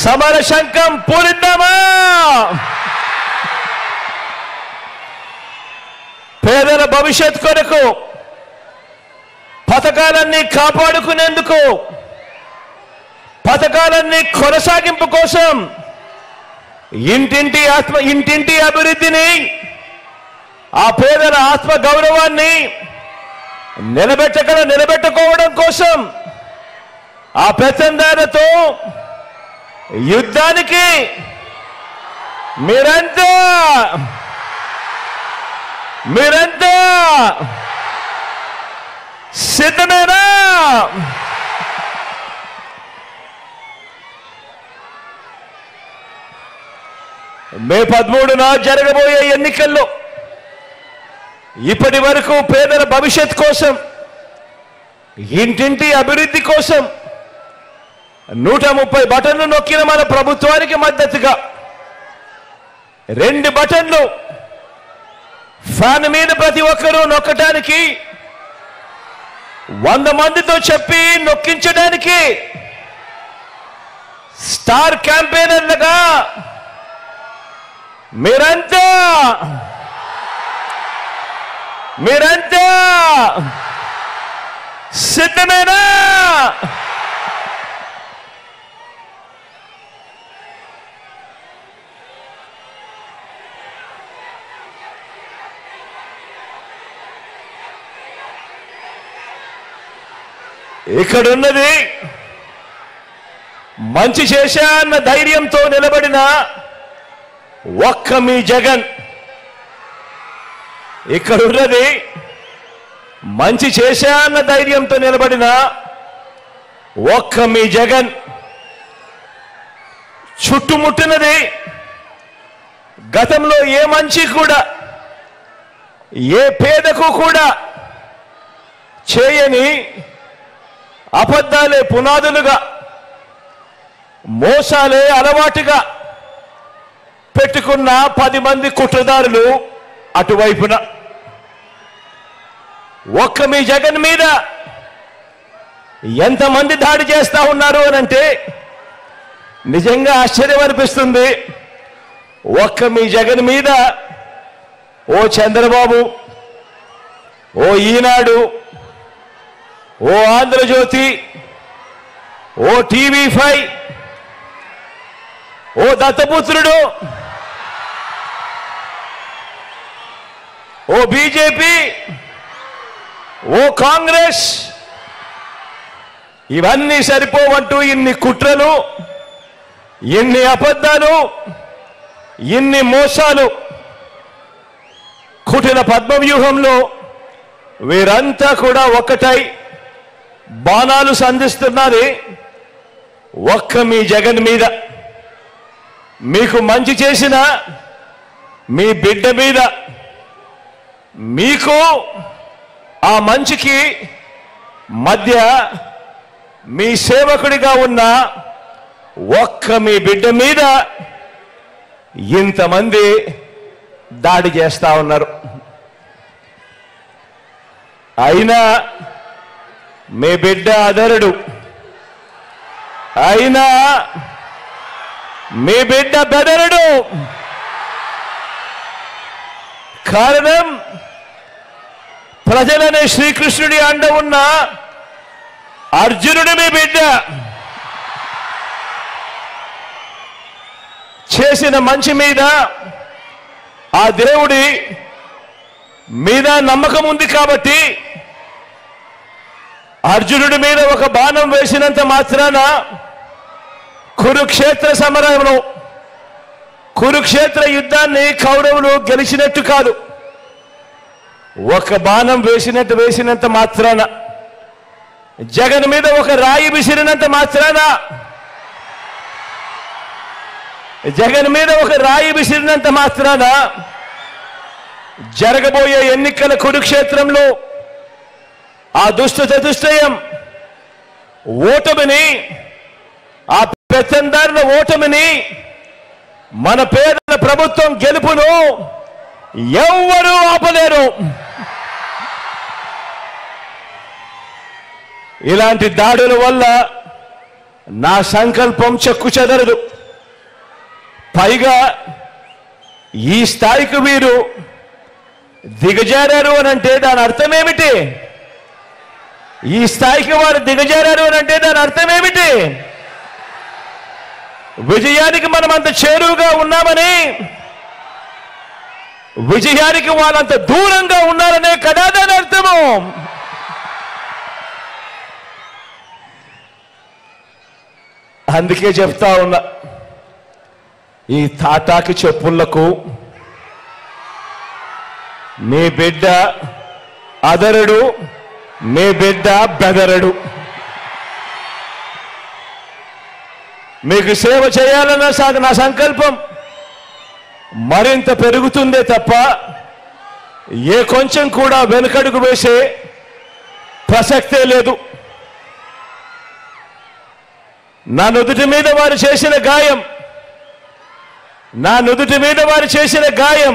సమర శంఖం పూరిద్దామా? పేదల భవిష్యత్ కొరకు పథకాలన్నీ కాపాడుకునేందుకు, పథకాలన్నీ కొనసాగింపు కోసం ఇంటింటి అభివృద్ధిని, ఆ పేదల ఆత్మ గౌరవాన్ని నిలబెట్టుకోవడం కోసం ఆ పెత్తందారులతో యుద్ధానికి మీరంతా సిద్ధమేనా? మే 13న జరగబోయే ఎన్నికల్లో ఇప్పటి వరకు పేదల భవిష్యత్ కోసం, ఇంటింటి అభివృద్ధి కోసం 130 బటన్లు నొక్కిన మన ప్రభుత్వానికి మద్దతుగా 2 బటన్లు ఫ్యాన్ మీద ప్రతి ఒక్కరూ నొక్కడానికి, 100 మందితో చెప్పి నొక్కించడానికి స్టార్ క్యాంపెయినర్లుగా మీరంతా సిద్ధమేనా? ఇక్కడున్నది మంచి చేశా అన్న ధైర్యంతో నిలబడిన ఒక్క మీ జగన్. ఇక్కడున్నది మంచి చేశా అన్న ధైర్యంతో నిలబడిన ఒక్క మీ జగన్. చుట్టుముట్టినది గతంలో ఏ మంచి కూడా, ఏ పేదకు కూడా చేయని అబద్ధాలే పునాదులుగా, మోసాలే అలవాటుగా పెట్టుకున్న 10 మంది కుట్రదారులు అటువైపున. ఒక్క మీ జగన్ మీద ఎంతమంది దాడి చేస్తా ఉన్నారు అనంటే నిజంగా ఆశ్చర్యం అనిపిస్తుంది. ఒక్క మీ జగన్ మీద ఓ చంద్రబాబు, ఓ ఈనాడు, ఓ ఆంధ్రజ్యోతి, ఓ టీవీ5, ఓ దత్తపుత్రుడు, ఓ బీజేపీ, ఓ కాంగ్రెస్, ఇవన్నీ సరిపోవంటూ ఇన్ని కుట్రలు, ఇన్ని అబద్ధాలు, ఇన్ని మోసాలు, కుటిల పద్మవ్యూహంలో వీరంతా కూడా ఒక్కటై బాణాలు సంధిస్తున్నది ఒక్క మీ జగన్ మీద. మీకు మంచి చేసిన మీ బిడ్డ మీద, మీకు ఆ మంచికి మధ్య మీ సేవకుడిగా ఉన్న ఒక్క మీ బిడ్డ మీద ఇంతమంది దాడి చేస్తా ఉన్నారు. అయినా మీ బిడ్డ అదరుడు, అయినా మీ బిడ్డ బెదరుడు. కారణం ప్రజలనే శ్రీకృష్ణుడి అండ ఉన్న అర్జునుడు మీ బిడ్డ. చేసిన మంచి మీద ఆ దేవుడి మీద నమ్మకం ఉంది కాబట్టి అర్జునుడి మీద ఒక బాణం వేసినంత మాత్రాన కురుక్షేత్ర సమరంలో, కురుక్షేత్ర యుద్ధాన్ని కౌరవులు గెలిచినట్టు కాదు. ఒక బాణం వేసినంత మాత్రాన, జగన్ మీద ఒక రాయి విసిరినంత మాత్రాన, జగన్ మీద ఒక రాయి విసిరినంత మాత్రాన జరగబోయే ఎన్నికల కురుక్షేత్రంలో ఆ దుష్ట చతుష్టయం ఓటమిని, ఆ పెత్తందారుల ఓటమిని, మన పేదల ప్రభుత్వం గెలుపును ఎవ్వరూ ఆపలేరు. ఇలాంటి దాడుల వల్ల నా సంకల్పం చెక్కు చెదరదు. పైగా ఈ స్థాయికి వీరు దిగజారారు అని అంటే దాని అర్థం ఏమిటి? ఈ స్థాయికి వారు దిగజారారు అని అంటే దాని అర్థం ఏమిటి? విజయానికి మనం అంత చేరువుగా ఉన్నామని, విజయానికి వాళ్ళంత దూరంగా ఉన్నారనే కదా దాని అర్థము. అందుకే చెప్తా ఉన్నా, ఈ తాటాకి చెప్పులకు మీ బిడ్డ అదరడు, మీ బిడ్డ బెదరడు. మీకు సేవ చేయాలన్న నా సంకల్పం మరింత పెరుగుతుందే తప్ప ఏ కొంచెం కూడా వెనుకడుగు వేసే ప్రసక్తే లేదు. నా నుదుటి మీద వారు చేసిన గాయం, నా నుదుటి మీద వారు చేసిన గాయం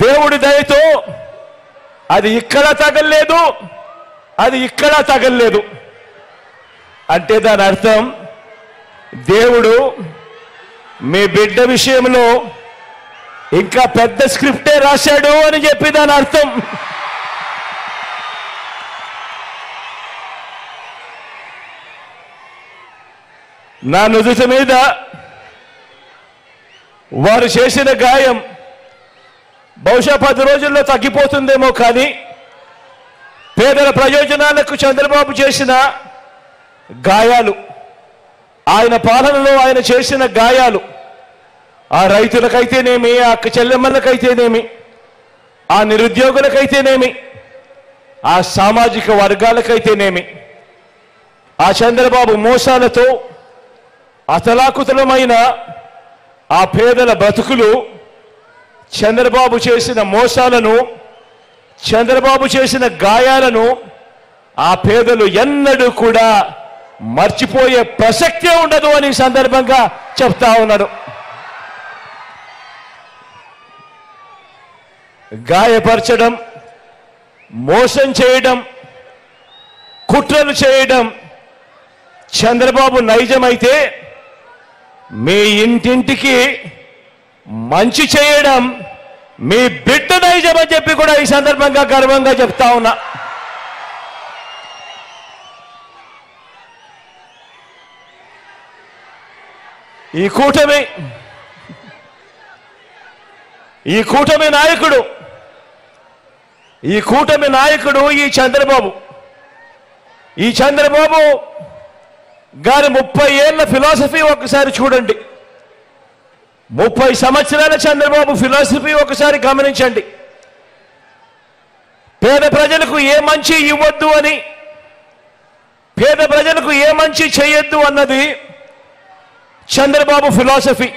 దేవుడి దయతో అది ఇక్కడ తగల్లేదు, అది ఇక్కడ తగల్లేదు. అంటే దాని అర్థం దేవుడు మీ బిడ్డ విషయంలో ఇంకా పెద్ద స్క్రిప్టే రాశాడు అని చెప్పి దాని అర్థం. నా నుదుటి మీద వారు చేసిన గాయం బహుశా 10 రోజుల్లో తగ్గిపోతుందేమో, కానీ పేదల ప్రయోజనాలకు చంద్రబాబు చేసిన గాయాలు, ఆయన పాలనలో ఆయన చేసిన గాయాలు, ఆ రైతులకైతేనేమి, ఆ అక్క చెల్లెమ్మలకైతేనేమి, ఆ నిరుద్యోగులకైతేనేమి, ఆ సామాజిక వర్గాలకైతేనేమి, ఆ చంద్రబాబు మోసాలతో అతలాకుతలమైన ఆ పేదల బతుకులు, చంద్రబాబు చేసిన మోసాలను, చంద్రబాబు చేసిన గాయాలను ఆ పేదలు ఎన్నడూ కూడా మర్చిపోయే ప్రసక్తే ఉండదు అని సందర్భంగా చెప్తా ఉన్నాడు. గాయపరచడం, మోసం చేయడం, కుట్రలు చేయడం చంద్రబాబు నైజమైతే, మీ ఇంటింటికి మంచి చేయడం మీ బిడ్డ నైజం అని చెప్పి కూడా ఈ సందర్భంగా గర్వంగా చెప్తా ఉన్నా. ఈ కూటమి నాయకుడు ఈ చంద్రబాబు గారి 30 ఏళ్ల ఫిలాసఫీ ఒకసారి చూడండి. 30 సంవత్సరాల చంద్రబాబు ఫిలాసఫీ ఒకసారి గమనించండి. పేద ప్రజలకు ఏ మంచి ఇవ్వద్దు అని, పేద ప్రజలకు ఏ మంచి చేయొద్దు అన్నది చంద్రబాబు ఫిలాసఫీ.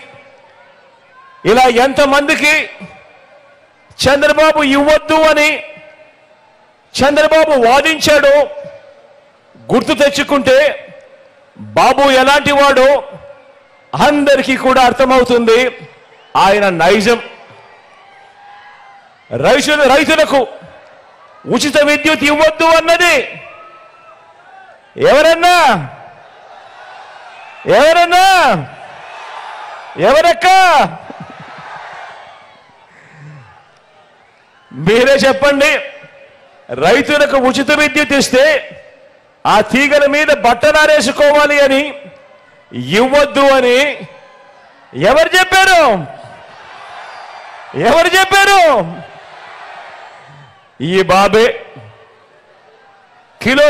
ఇలా ఎంతమందికి చంద్రబాబు ఇవ్వద్దు అని చంద్రబాబు వాదించాడో గుర్తు తెచ్చుకుంటే బాబు ఎలాంటి వాడో అందరికీ కూడా అర్థమవుతుంది. ఆయన నైజం. రైతులకు ఉచిత విద్యుత్ ఇవ్వద్దు అన్నది ఎవరక్క మీరే చెప్పండి. రైతులకు ఉచిత విద్యుత్ ఇస్తే ఆ తీగల మీద బట్టలారేసుకోవాలి అని ఇవ్వద్దు అని ఎవరు చెప్పారు? ఈ బాబే. కిలో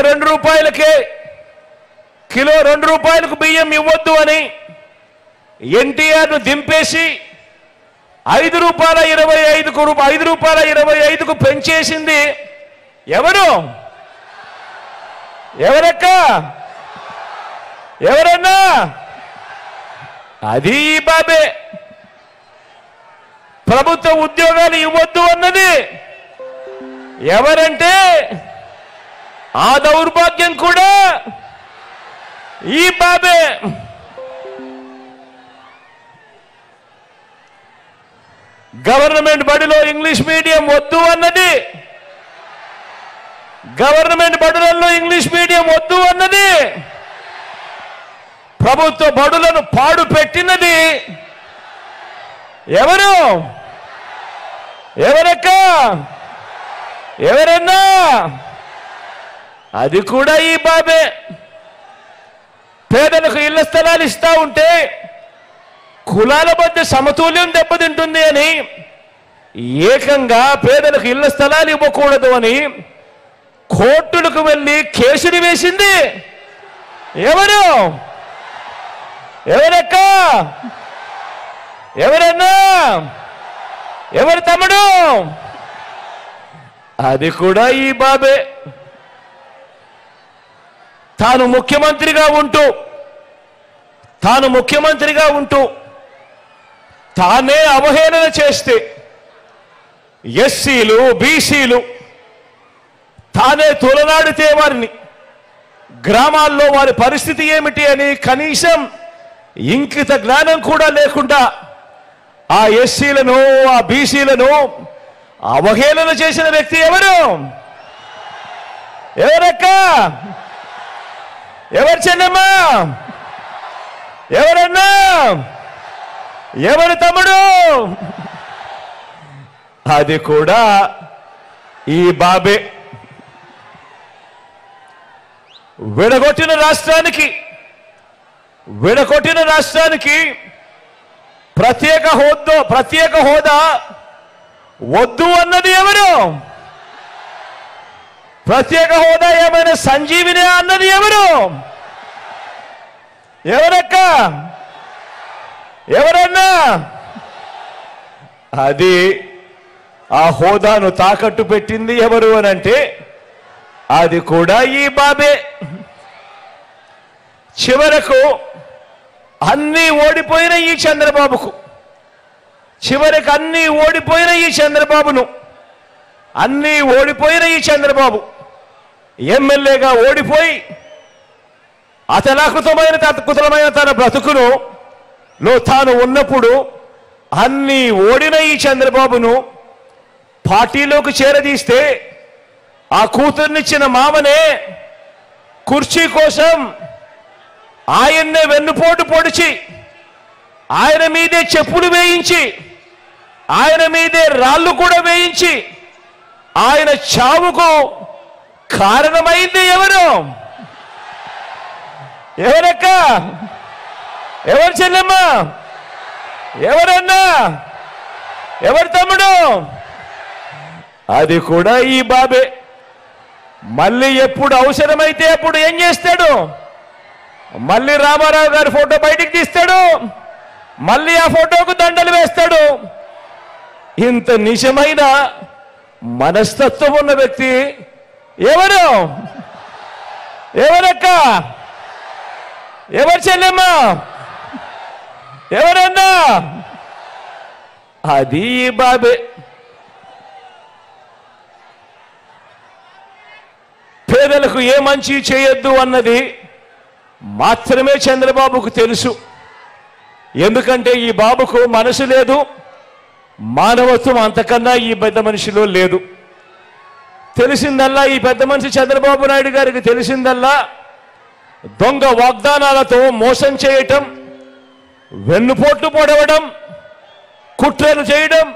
2 రూపాయలకు బియ్యం ఇవ్వద్దు అని ఎన్టీఆర్ను దింపేసి 5 రూపాయల 25కు పెంచేసింది ఎవరన్నా? అది ఈ బాబే. ప్రభుత్వ ఉద్యోగాలు ఇవ్వద్దు అన్నది ఎవరంటే ఆ దౌర్భాగ్యం కూడా ఈ బాబే. గవర్నమెంట్ బడిలో ఇంగ్లీష్ మీడియం వద్దు అన్నది, గవర్నమెంట్ బడులలో ఇంగ్లీష్ మీడియం వద్దు అన్నది ప్రభుత్వ బడులను పాడు పెట్టినది ఎవరు? ఎవరక్క? ఎవరన్నా? అది కూడా ఈ బాబే. పేదలకు ఇళ్ల స్థలాలు ఇస్తా ఉంటే కులాల మధ్య సమతుల్యం దెబ్బతింటుంది అని ఏకంగా పేదలకు ఇళ్ల స్థలాలు ఇవ్వకూడదు అని కోర్టులకు వెళ్ళి కేసులు వేసింది ఎవరు? ఎవరక్క? ఎవరన్నా? ఎవరు తమ్ముడు? అది కూడా ఈ బాబే. తాను ముఖ్యమంత్రిగా ఉంటూ తానే అవహేళన చేస్తే ఎస్సీలు బీసీలు తానే తొలనాడితే వారిని గ్రామాల్లో వారి పరిస్థితి ఏమిటి అని కనీసం ఇంకిత జ్ఞానం కూడా లేకుండా ఆ ఎస్సీలను ఆ బీసీలను అవహేళన చేసిన వ్యక్తి ఎవరు? ఎవరక్క? ఎవరు చెల్లెమ్మా? ఎవరన్నా? ఎవరు తమ్ముడు? అది కూడా ఈ బాబే. విడగొట్టిన రాష్ట్రానికి ప్రత్యేక హోదా వద్దు అన్నది ఎవరు? ప్రత్యేక హోదా ఏమైనా సంజీవిని అన్నది ఎవరు? ఎవరక్క? ఎవరన్నా? అది ఆ హోదాను తాకట్టు పెట్టింది ఎవరు అని అంటే అది కూడా ఈ బాబే. చివరకు అన్నీ ఓడిపోయిన ఈ చంద్రబాబుకు ఓడిపోయిన ఈ చంద్రబాబు ఎమ్మెల్యేగా ఓడిపోయి అతలాకుతమైన తన బ్రతుకును తాను ఉన్నప్పుడు అన్నీ ఓడిన ఈ చంద్రబాబును పార్టీలోకి చేరదీస్తే ఆ కూతుర్నిచ్చిన మామనే కుర్చీ కోసం ఆయన్నే వెన్నుపోటు పొడిచి ఆయన మీదే చెప్పులు వేయించి ఆయన మీదే రాళ్ళు కూడా వేయించి ఆయన చావుకు కారణమైంది ఎవరు? ఎవరక్క? ఎవరు చెల్లెమ్మా? ఎవరన్నా? ఎవరు తమ్ముడు? అది కూడా ఈ బాబే. మళ్ళీ ఎప్పుడు అవసరమైతే అప్పుడు ఏం చేస్తాడు? మళ్ళీ రామారావు గారి ఫోటో బయటికి తీస్తాడు, మళ్ళీ ఆ ఫోటోకు దండలు వేస్తాడు. ఇంత నిజమైన మనస్తత్వం ఉన్న వ్యక్తి ఎవరు? ఎవరక్క? ఎవరు చెల్లెమ్మా? ఎవరన్నా? అది ఈ బాబే. పేదలకు ఏ మంచి చేయొద్దు అన్నది మాత్రమే చంద్రబాబుకు తెలుసు. ఎందుకంటే ఈ బాబుకు మనసు లేదు, మానవత్వం అంతకన్నా ఈ పెద్ద మనిషిలో లేదు. తెలిసిందల్లా ఈ పెద్ద మనిషి చంద్రబాబు నాయుడు గారికి తెలిసిందల్లా దొంగ వాగ్దానాలతో మోసం చేయటం, వెన్నుపోట్లు పొడవడం, కుట్రలు చేయడం,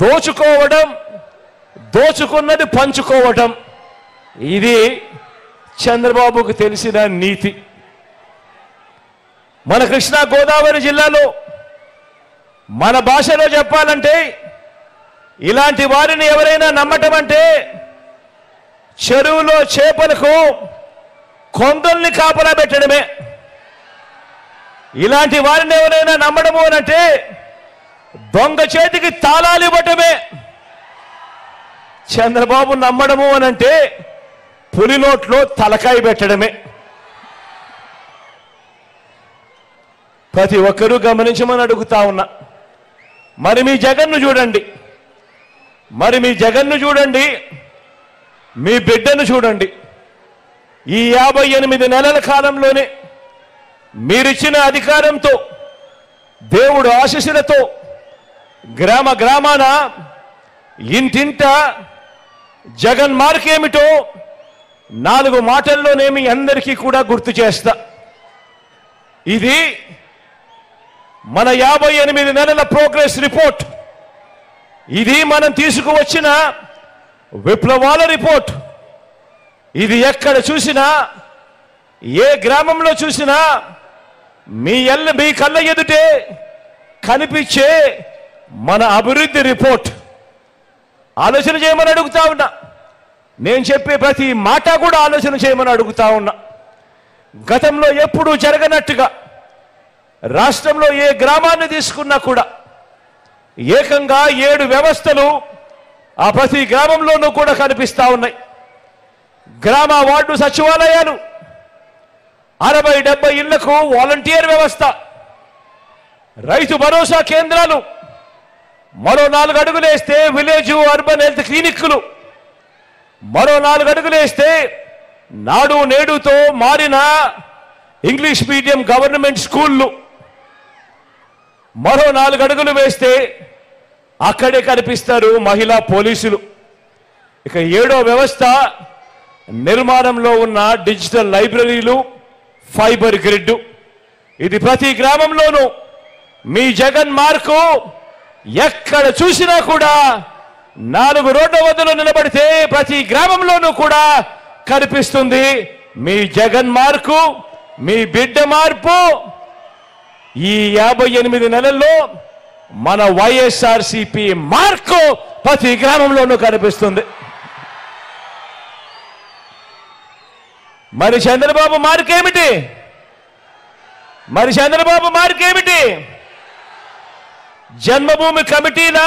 దోచుకోవడం, దోచుకున్నది పంచుకోవటం. ఇది చంద్రబాబుకు తెలిసిన నీతి. మన కృష్ణా గోదావరి జిల్లాలో మన భాషలో చెప్పాలంటే ఇలాంటి వారిని ఎవరైనా నమ్మటం అంటే చెరువులో చేపలకు కొందల్ని కాపలా పెట్టడమే. ఇలాంటి వారిని ఎవరైనా నమ్మడము అనంటే దొంగ చేతికి తాళాలు ఇవ్వటమే. చంద్రబాబు నమ్మడము అనంటే పులి నోట్లో తలకాయ పెట్టడమే. ప్రతి ఒక్కరూ గమనించమని అడుగుతా ఉన్నా. మరి మీ జగన్ను చూడండి, మీ బిడ్డను చూడండి. ఈ 58 నెలల కాలంలోనే మీరిచ్చిన అధికారంతో, దేవుడు ఆశీస్సులతో గ్రామ గ్రామాన ఇంటింట జగన్ మార్కేమిటో 4 మాటల్లోనే మీ అందరికీ కూడా గుర్తు చేస్తా. ఇది మన 58 నెలల ప్రోగ్రెస్ రిపోర్ట్. ఇది మనం తీసుకువచ్చిన విప్లవాల రిపోర్ట్. ఇది ఎక్కడ చూసినా, ఏ గ్రామంలో చూసినా మీ కళ్ళ ఎదుటే కనిపించే మన అభివృద్ధి రిపోర్ట్. ఆలోచన చేయమని అడుగుతా ఉన్నా. నేను చెప్పే ప్రతి మాట కూడా ఆలోచన చేయమని అడుగుతా ఉన్నా. గతంలో ఎప్పుడూ జరగనట్టుగా రాష్ట్రంలో ఏ గ్రామాన్ని తీసుకున్నా కూడా ఏకంగా 7 వ్యవస్థలు ఆ ప్రతి గ్రామంలోనూ కూడా కనిపిస్తా ఉన్నాయి. గ్రామ వార్డు సచివాలయాలు, 60-70 ఇళ్లకు వాలంటీర్ వ్యవస్థ, రైతు భరోసా కేంద్రాలు, మరో 4 అడుగులు వేస్తే విలేజ్ అర్బన్ హెల్త్ క్లినిక్లు, మరో 4 అడుగులు వేస్తే నాడు నేడుతో మారిన ఇంగ్లీష్ మీడియం గవర్నమెంట్ స్కూళ్ళు, మరో 4 అడుగులు వేస్తే అక్కడే కనిపిస్తారు మహిళా పోలీసులు. ఇక 7వ వ్యవస్థ నిర్మాణంలో ఉన్న డిజిటల్ లైబ్రరీలు, ఫైబర్ గ్రిడ్. ఇది ప్రతి గ్రామంలోనూ మీ జగన్ మార్కు ఎక్కడ చూసినా కూడా 4 రోడ్ల వద్దలో నిలబడితే ప్రతి గ్రామంలోనూ కూడా కనిపిస్తుంది మీ జగన్ మార్కు, మీ బిడ్డ మార్పు. ఈ 58 నెలల్లో మన వైఎస్ఆర్సీపీ మార్కు ప్రతి గ్రామంలోనూ కనిపిస్తుంది. మరి చంద్రబాబు మార్కేమిటి? జన్మభూమి కమిటీల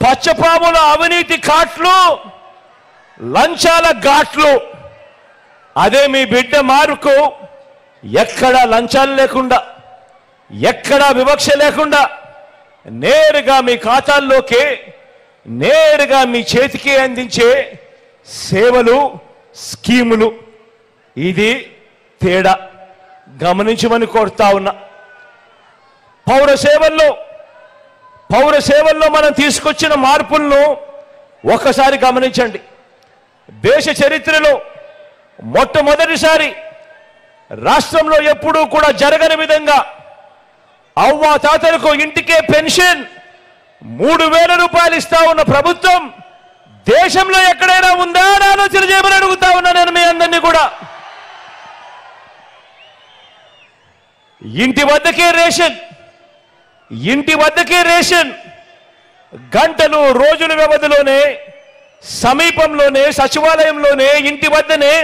పచ్చపాముల అవినీతి కాట్లు, లంచాల ఘాట్లు. అదే మీ బిడ్డ మార్కు. ఎక్కడా లంచాలు లేకుండా, ఎక్కడా వివక్ష లేకుండా నేరుగా మీ ఖాతాల్లోకి, నేరుగా మీ చేతికి అందించే సేవలు, స్కీములు. ఇది తేడా గమనించమని కోరుతా ఉన్నా. పౌర సేవల్లో మనం తీసుకొచ్చిన మార్పులను ఒక్కసారి గమనించండి. దేశ చరిత్రలో మొట్టమొదటిసారి రాష్ట్రంలో ఎప్పుడూ కూడా జరగని విధంగా అవ్వా తాతలకు ఇంటికే పెన్షన్ 3,000 రూపాయలు ఇస్తా ఉన్న ప్రభుత్వం దేశంలో ఎక్కడైనా ఉందా అని ఆలోచన చేయమని అడుగుతా ఉన్నా నేను మీ అందరినీ కూడా. ఇంటి వద్దకే రేషన్ గంటలు రోజుల వ్యవధిలోనే, సమీపంలోనే, సచివాలయంలోనే, ఇంటి వద్దనే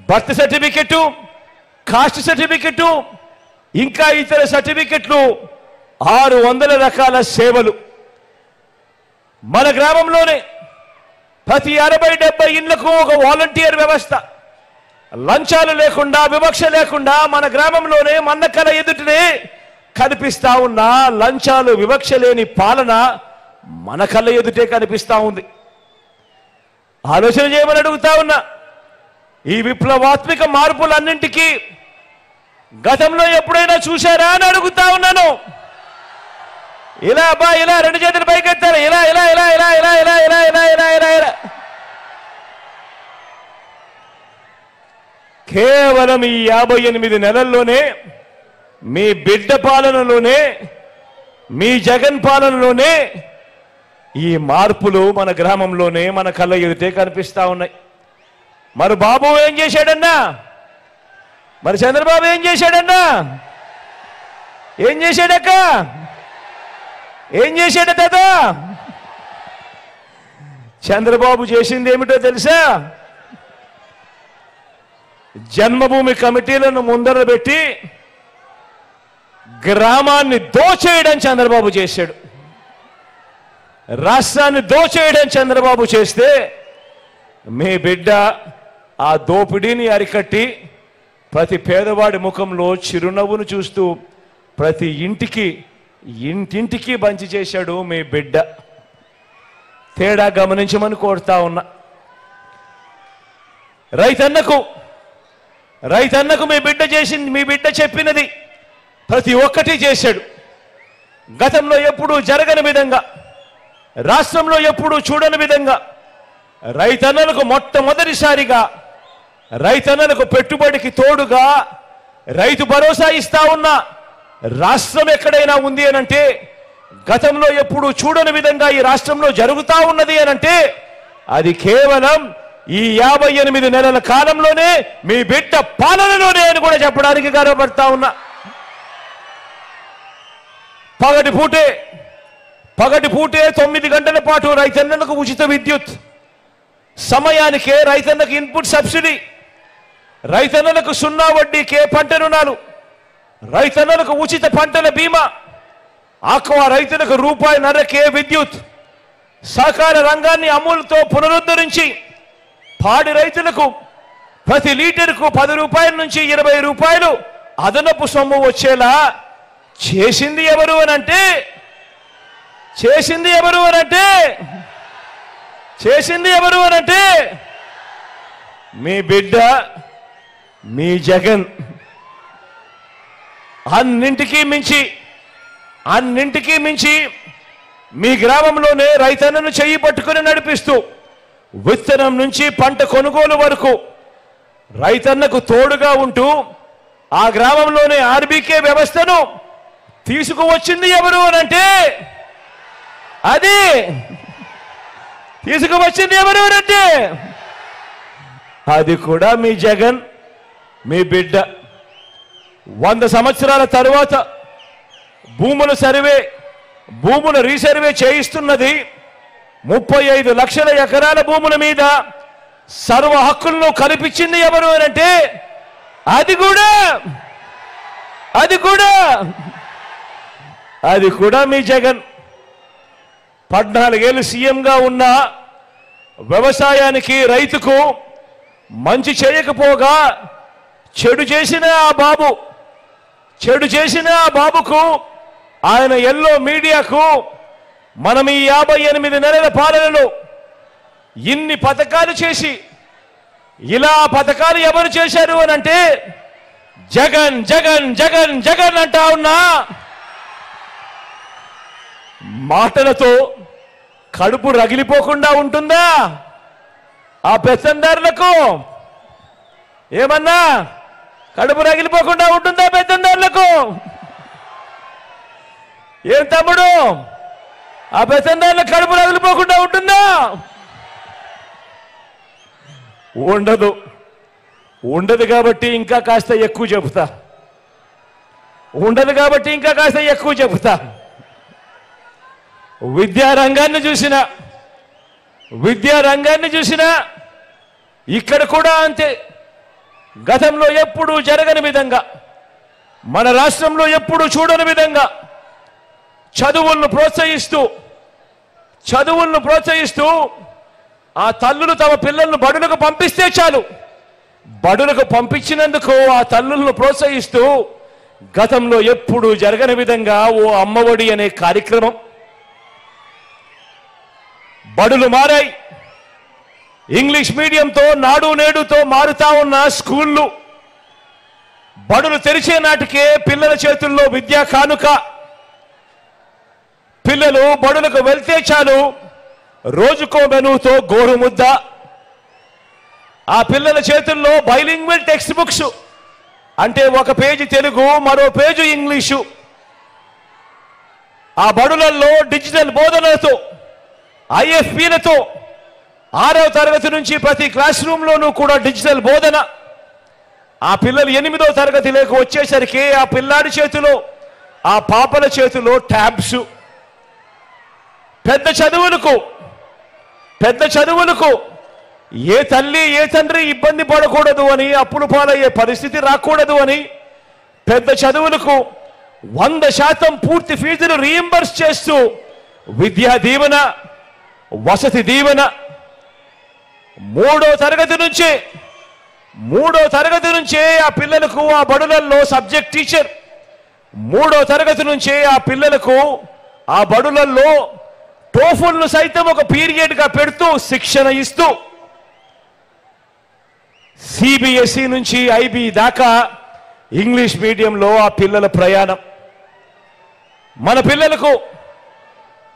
బర్త్ సర్టిఫికెట్, కాస్ట్ సర్టిఫికెట్, ఇంకా ఇతర సర్టిఫికెట్లు, 600 రకాల సేవలు. మన గ్రామంలోనే ప్రతి 60-70 ఇళ్లకు ఒక వాలంటీర్ వ్యవస్థ. లంచాలు లేకుండా, వివక్ష లేకుండా మన గ్రామంలోనే మన కళ ఎదుటనే కనిపిస్తా ఉన్న లంచాలు, వివక్ష లేని పాలన మన కళ్ళ ఎదుటే కనిపిస్తా ఉంది. ఆలోచన చేయమని అడుగుతా ఉన్నా. ఈ విప్లవాత్మక మార్పులన్నింటికీ గతంలో ఎప్పుడైనా చూశారా అని అడుగుతా ఉన్నాను. ఇలా 2 చేతులు పైకెత్తారు. ఇలా కేవలం ఈ 58 నెలల్లోనే, మీ బిడ్డ పాలనలోనే, మీ జగన్ పాలనలోనే ఈ మార్పులు మన గ్రామంలోనే, మన కళ్ళ ఎదుటే కనిపిస్తా ఉన్నాయి. మరి బాబు ఏం చేశాడన్నా? మరి చంద్రబాబు ఏం చేశాడన్నా? ఏం చేశాడక్క? ఏం చేశాడ తాత? చంద్రబాబు చేసింది ఏమిటో తెలుసా? జన్మభూమి కమిటీలను ముందర పెట్టి గ్రామాన్ని దోచేయడం చంద్రబాబు చేశాడు. రాష్ట్రాన్ని దోచేయడం చంద్రబాబు చేస్తే మీ బిడ్డ ఆ దోపిడీని అరికట్టి ప్రతి పేదవాడి ముఖంలో చిరునవ్వును చూస్తూ ప్రతి ఇంటింటికి బంచి చేశాడు మీ బిడ్డ. తేడా గమనించమని కోరుతా ఉన్నా. రైతన్నకు మీ బిడ్డ చెప్పినది ప్రతి ఒక్కటి చేశాడు. గతంలో ఎప్పుడూ జరగని విధంగా, రాష్ట్రంలో ఎప్పుడూ చూడని విధంగా రైతన్నలకు మొట్టమొదటిసారిగా రైతన్నలకు పెట్టుబడికి తోడుగా రైతు భరోసా ఇస్తా ఉన్న రాష్ట్రం ఎక్కడైనా ఉంది అనంటే, గతంలో ఎప్పుడు చూడని విధంగా ఈ రాష్ట్రంలో జరుగుతా ఉన్నది అనంటే, అది కేవలం ఈ 58 నెలల కాలంలోనే మీ బిడ్డ పాలనలోనే అని కూడా చెప్పడానికి గర్వపడతా ఉన్నా. పగటిపూటే 9 గంటల పాటు రైతన్నలకు ఉచిత విద్యుత్, సమయానికే రైతన్నకు ఇన్పుట్ సబ్సిడీ, రైతన్నలకు 0 వడ్డీకే పంట రుణాలు, రైతన్నలకు ఉచిత పంటల బీమా, ఆక్వా రైతులకు ₹1.5కే విద్యుత్, సహకార రంగాన్ని అమూల్తో పునరుద్ధరించి పాడి రైతులకు ప్రతి లీటర్కు ₹10 నుంచి ₹20 అదనపు సొమ్ము వచ్చేలా చేసింది ఎవరు అనంటే మీ బిడ్డ, మీ జగన్. అన్నింటికీ మించి మీ గ్రామంలోనే రైతన్నను చెయ్యి పట్టుకుని నడిపిస్తూ విత్తనం నుంచి పంట కొనుగోలు వరకు రైతన్నకు తోడుగా ఉంటూ ఆ గ్రామంలోనే ఆర్బీకే వ్యవస్థను తీసుకువచ్చింది ఎవరు అనంటే అది కూడా మీ జగన్, మీ బిడ్డ. 100 సంవత్సరాల తరువాత భూముల రీసర్వే చేయిస్తున్నది 35 లక్షల ఎకరాల భూముల మీద సర్వ హక్కులను కల్పించింది ఎవరు అనంటే అది కూడా మీ జగన్. 14 ఏళ్ళు సీఎంగా ఉన్న వ్యవసాయానికి, రైతుకు మంచి చేయకపోగా చెడు చేసిన ఆ బాబుకు ఆయన ఎల్లో మీడియాకు మనం ఈ 58 నెలల పాలనలో ఇన్ని పథకాలు చేసి, ఇలా పథకాలు ఎవరు చేశారు అనంటే జగన్ జగన్ జగన్ జగన్ అంటా ఉన్నా మాటలతో కడుపు రగిలిపోకుండా ఉంటుందా ఆ పెత్తందారులకు? ఏమన్నా కడుపు రగిలిపోకుండా ఉంటుందా పెత్తందారులకు? ఏం తమ్ముడు, ఆ పెత్తందారులకు కడుపు రగిలిపోకుండా ఉంటుందా? ఉండదు కాబట్టి ఇంకా కాస్త ఎక్కువ చెబుతా. విద్యారంగాన్ని చూసినా ఇక్కడ కూడా అంతే. గతంలో ఎప్పుడూ జరగని విధంగా, మన రాష్ట్రంలో ఎప్పుడూ చూడని విధంగా చదువులను ప్రోత్సహిస్తూ ఆ తల్లులు తమ పిల్లలను బడులకు పంపిస్తే చాలు, బడులకు పంపించినందుకు ఆ తల్లులను ప్రోత్సహిస్తూ గతంలో ఎప్పుడూ జరగని విధంగా ఓ అమ్మఒడి అనే కార్యక్రమం. బడులు మారాయి. ఇంగ్లీష్ మీడియంతో, నాడు నేడుతో మారుతా ఉన్న స్కూళ్ళు. బడులు తెరిచే నాటికే పిల్లల చేతుల్లో విద్యా కానుక. పిల్లలు బడులకు వెళ్తే చాలు రోజుకో మెనూతో గోరుముద్ద. ఆ పిల్లల చేతుల్లో బైలింగ్వల్ టెక్స్ట్ బుక్స్, అంటే ఒక పేజీ తెలుగు, మరో పేజీ ఇంగ్లీషు. ఆ బడులలో డిజిటల్ బోధనలతో, ఐఎఫ్పీలతో 6వ తరగతి నుంచి ప్రతి క్లాస్ రూమ్లోనూ కూడా డిజిటల్ బోధన. ఆ పిల్లలు 8వ తరగతిలోకి వచ్చేసరికి ఆ పిల్లాడి చేతిలో, ఆ పాపల చేతిలో ట్యాబ్స్. పెద్ద చదువులకు ఏ తల్లి ఏ తండ్రి ఇబ్బంది పడకూడదు అని, అప్పులు పాలయ్యే పరిస్థితి రాకూడదు అని పెద్ద చదువులకు 100% పూర్తి ఫీజులు రీయింబర్స్ చేస్తూ విద్యా దీవెన, వసతి దీవెన. 3వ తరగతి నుంచే ఆ పిల్లలకు ఆ బడులలో సబ్జెక్ట్ టీచర్. 3వ తరగతి నుంచే ఆ పిల్లలకు ఆ బడులలో టోఫుల్ను సైతం ఒక పీరియడ్గా పెడుతూ శిక్షణ ఇస్తూ, సిబిఎస్ఈ నుంచి ఐబీ దాకా ఇంగ్లీష్ మీడియంలో ఆ పిల్లల ప్రయాణం. మన పిల్లలకు,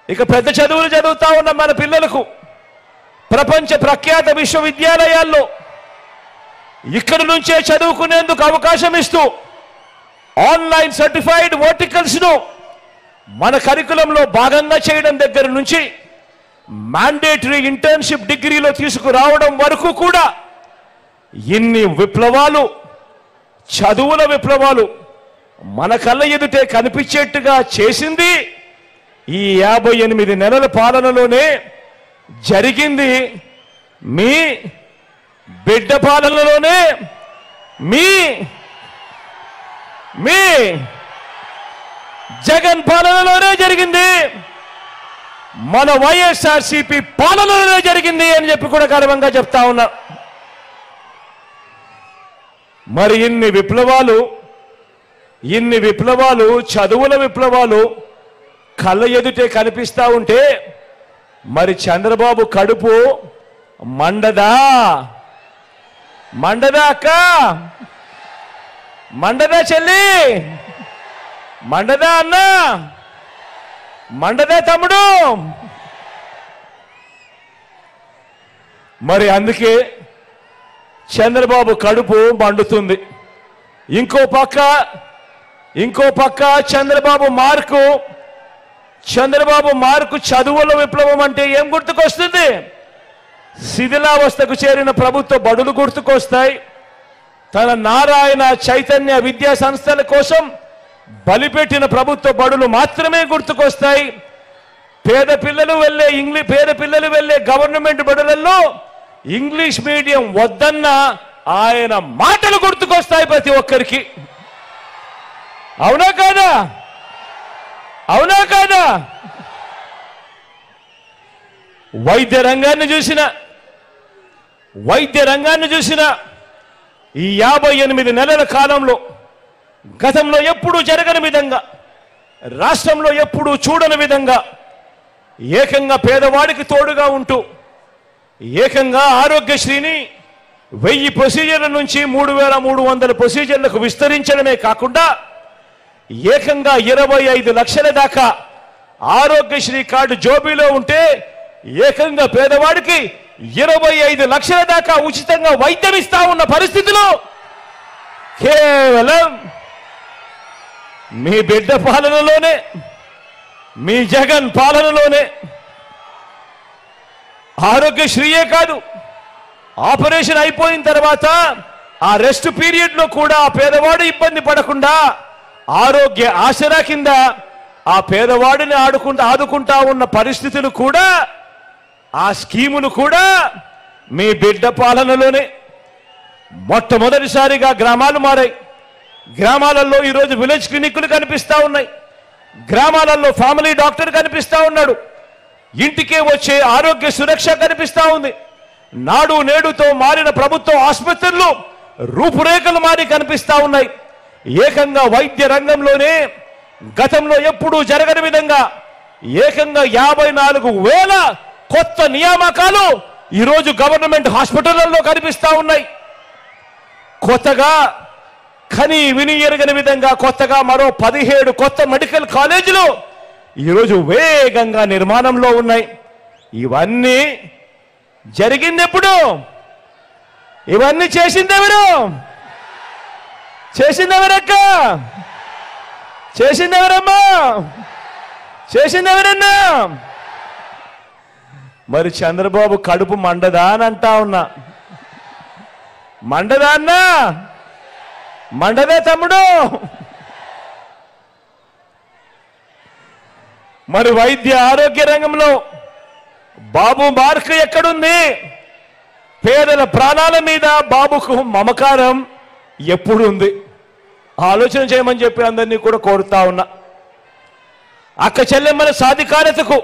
ఇక పెద్ద చదువులు చదువుతా ఉన్న మన పిల్లలకు ప్రపంచ ప్రఖ్యాత విశ్వవిద్యాలయాల్లో ఇక్కడి నుంచే చదువుకునేందుకు అవకాశం ఇస్తూ ఆన్లైన్ సర్టిఫైడ్ వర్టికల్స్ ను మన కరికులంలో భాగంగా చేయడం దగ్గర నుంచి మ్యాండేటరీ ఇంటర్న్షిప్ డిగ్రీలో తీసుకురావడం వరకు కూడా ఇన్ని విప్లవాలు, చదువుల విప్లవాలు మన కళ్ళ ఎదుటే కనిపించేట్టుగా చేసింది ఈ 58 నెలల పాలనలోనే జరిగింది. మీ బిడ్డ పాలనలోనే, మీ జగన్ పాలనలోనే జరిగింది, మన వైఎస్ఆర్సీపీ పాలనలోనే జరిగింది అని చెప్పి కూడా గర్వంగా చెప్తా ఉన్నా. మరి ఇన్ని విప్లవాలు, చదువుల విప్లవాలు కళ్ళ ఎదుటే కనిపిస్తా ఉంటే మరి చంద్రబాబు కడుపు మండదా అక్క, మండదా చెల్లి, మండదా అన్న, మండదా తమ్ముడు? మరి అందుకే చంద్రబాబు కడుపు మండుతుంది. ఇంకో పక్క చంద్రబాబు మార్కు చదువుల విప్లవం అంటే ఏం గుర్తుకొస్తుంది? శిథిలావస్థకు చేరిన ప్రభుత్వ బడులు గుర్తుకొస్తాయి. తన నారాయణ చైతన్య విద్యా సంస్థల కోసం బలిపెట్టిన ప్రభుత్వ బడులు మాత్రమే గుర్తుకొస్తాయి. పేద పిల్లలు వెళ్ళే గవర్నమెంట్ బడులలో ఇంగ్లీష్ మీడియం వద్దన్న ఆయన మాటలు గుర్తుకొస్తాయి ప్రతి ఒక్కరికి. అవునా కాదా? వైద్య రంగాన్ని చూసిన ఈ 58 నెలల కాలంలో గతంలో ఎప్పుడూ జరగని విధంగా, రాష్ట్రంలో ఎప్పుడూ చూడని విధంగా ఏకంగా పేదవాడికి తోడుగా ఉంటూ ఏకంగా ఆరోగ్యశ్రీని 1000 ప్రొసీజర్ల నుంచి 3300 ప్రొసీజర్లకు విస్తరించడమే కాకుండా ఏకంగా 25 లక్షల దాకా ఆరోగ్యశ్రీ కార్డు జోబీలో ఉంటే ఏకంగా పేదవాడికి 25 లక్షల దాకా ఉచితంగా వైద్యం ఇస్తా ఉన్న పరిస్థితిలో కేవలం మీ బిడ్డ పాలనలోనే, మీ జగన్ పాలనలోనే ఆరోగ్యశ్రీయే కాదు, ఆపరేషన్ అయిపోయిన తర్వాత ఆ రెస్ట్ పీరియడ్ లో కూడా ఆ పేదవాడు ఇబ్బంది పడకుండా ఆరోగ్య ఆసరా కింద ఆ పేదవాడిని ఆదుకుంటా ఉన్న పరిస్థితులు కూడా, ఆ స్కీములు కూడా మీ బిడ్డ పాలనలోనే. మొట్టమొదటిసారిగా గ్రామాలు మారాయి. గ్రామాలలో ఈరోజు విలేజ్ క్లినిక్లు కనిపిస్తా ఉన్నాయి. గ్రామాలలో ఫ్యామిలీ డాక్టర్ కనిపిస్తా ఉన్నాడు. ఇంటికే వచ్చే ఆరోగ్య సురక్ష కనిపిస్తా ఉంది. నాడు నేడుతో మారిన ప్రభుత్వ ఆసుపత్రులు రూపురేఖలు మారి కనిపిస్తా ఉన్నాయి. ఏకంగా వైద్య రంగంలోనే గతంలో ఎప్పుడూ జరగని విధంగా ఏకంగా 54,000 కొత్త నియామకాలు ఈరోజు గవర్నమెంట్ హాస్పిటళ్లలో కనిపిస్తా ఉన్నాయి. కొత్తగా కని విని ఎరగని విధంగా కొత్తగా మరో 17 కొత్త మెడికల్ కాలేజీలు ఈరోజు వేగంగా నిర్మాణంలో ఉన్నాయి. ఇవన్నీ జరిగిందెప్పుడు? ఇవన్నీ చేసిందెవరు? చేసిందెవరక్క? చేసిందెవరమ్మా? చేసిందెవరన్నా? మరి చంద్రబాబు కడుపు మండదా అని అంటా ఉన్నా. మండదా అన్నా? మండదే తమ్ముడు? మరి వైద్య ఆరోగ్య రంగంలో బాబు మార్క్ ఎక్కడుంది? పేదల ప్రాణాల మీద బాబుకు మమకారం ఎప్పుడు ఉంది? ఆలోచన చేయమని చెప్పి అందరినీ కూడా కోరుతా ఉన్నా. అక్క చెల్లెమ్మల సాధికారతకు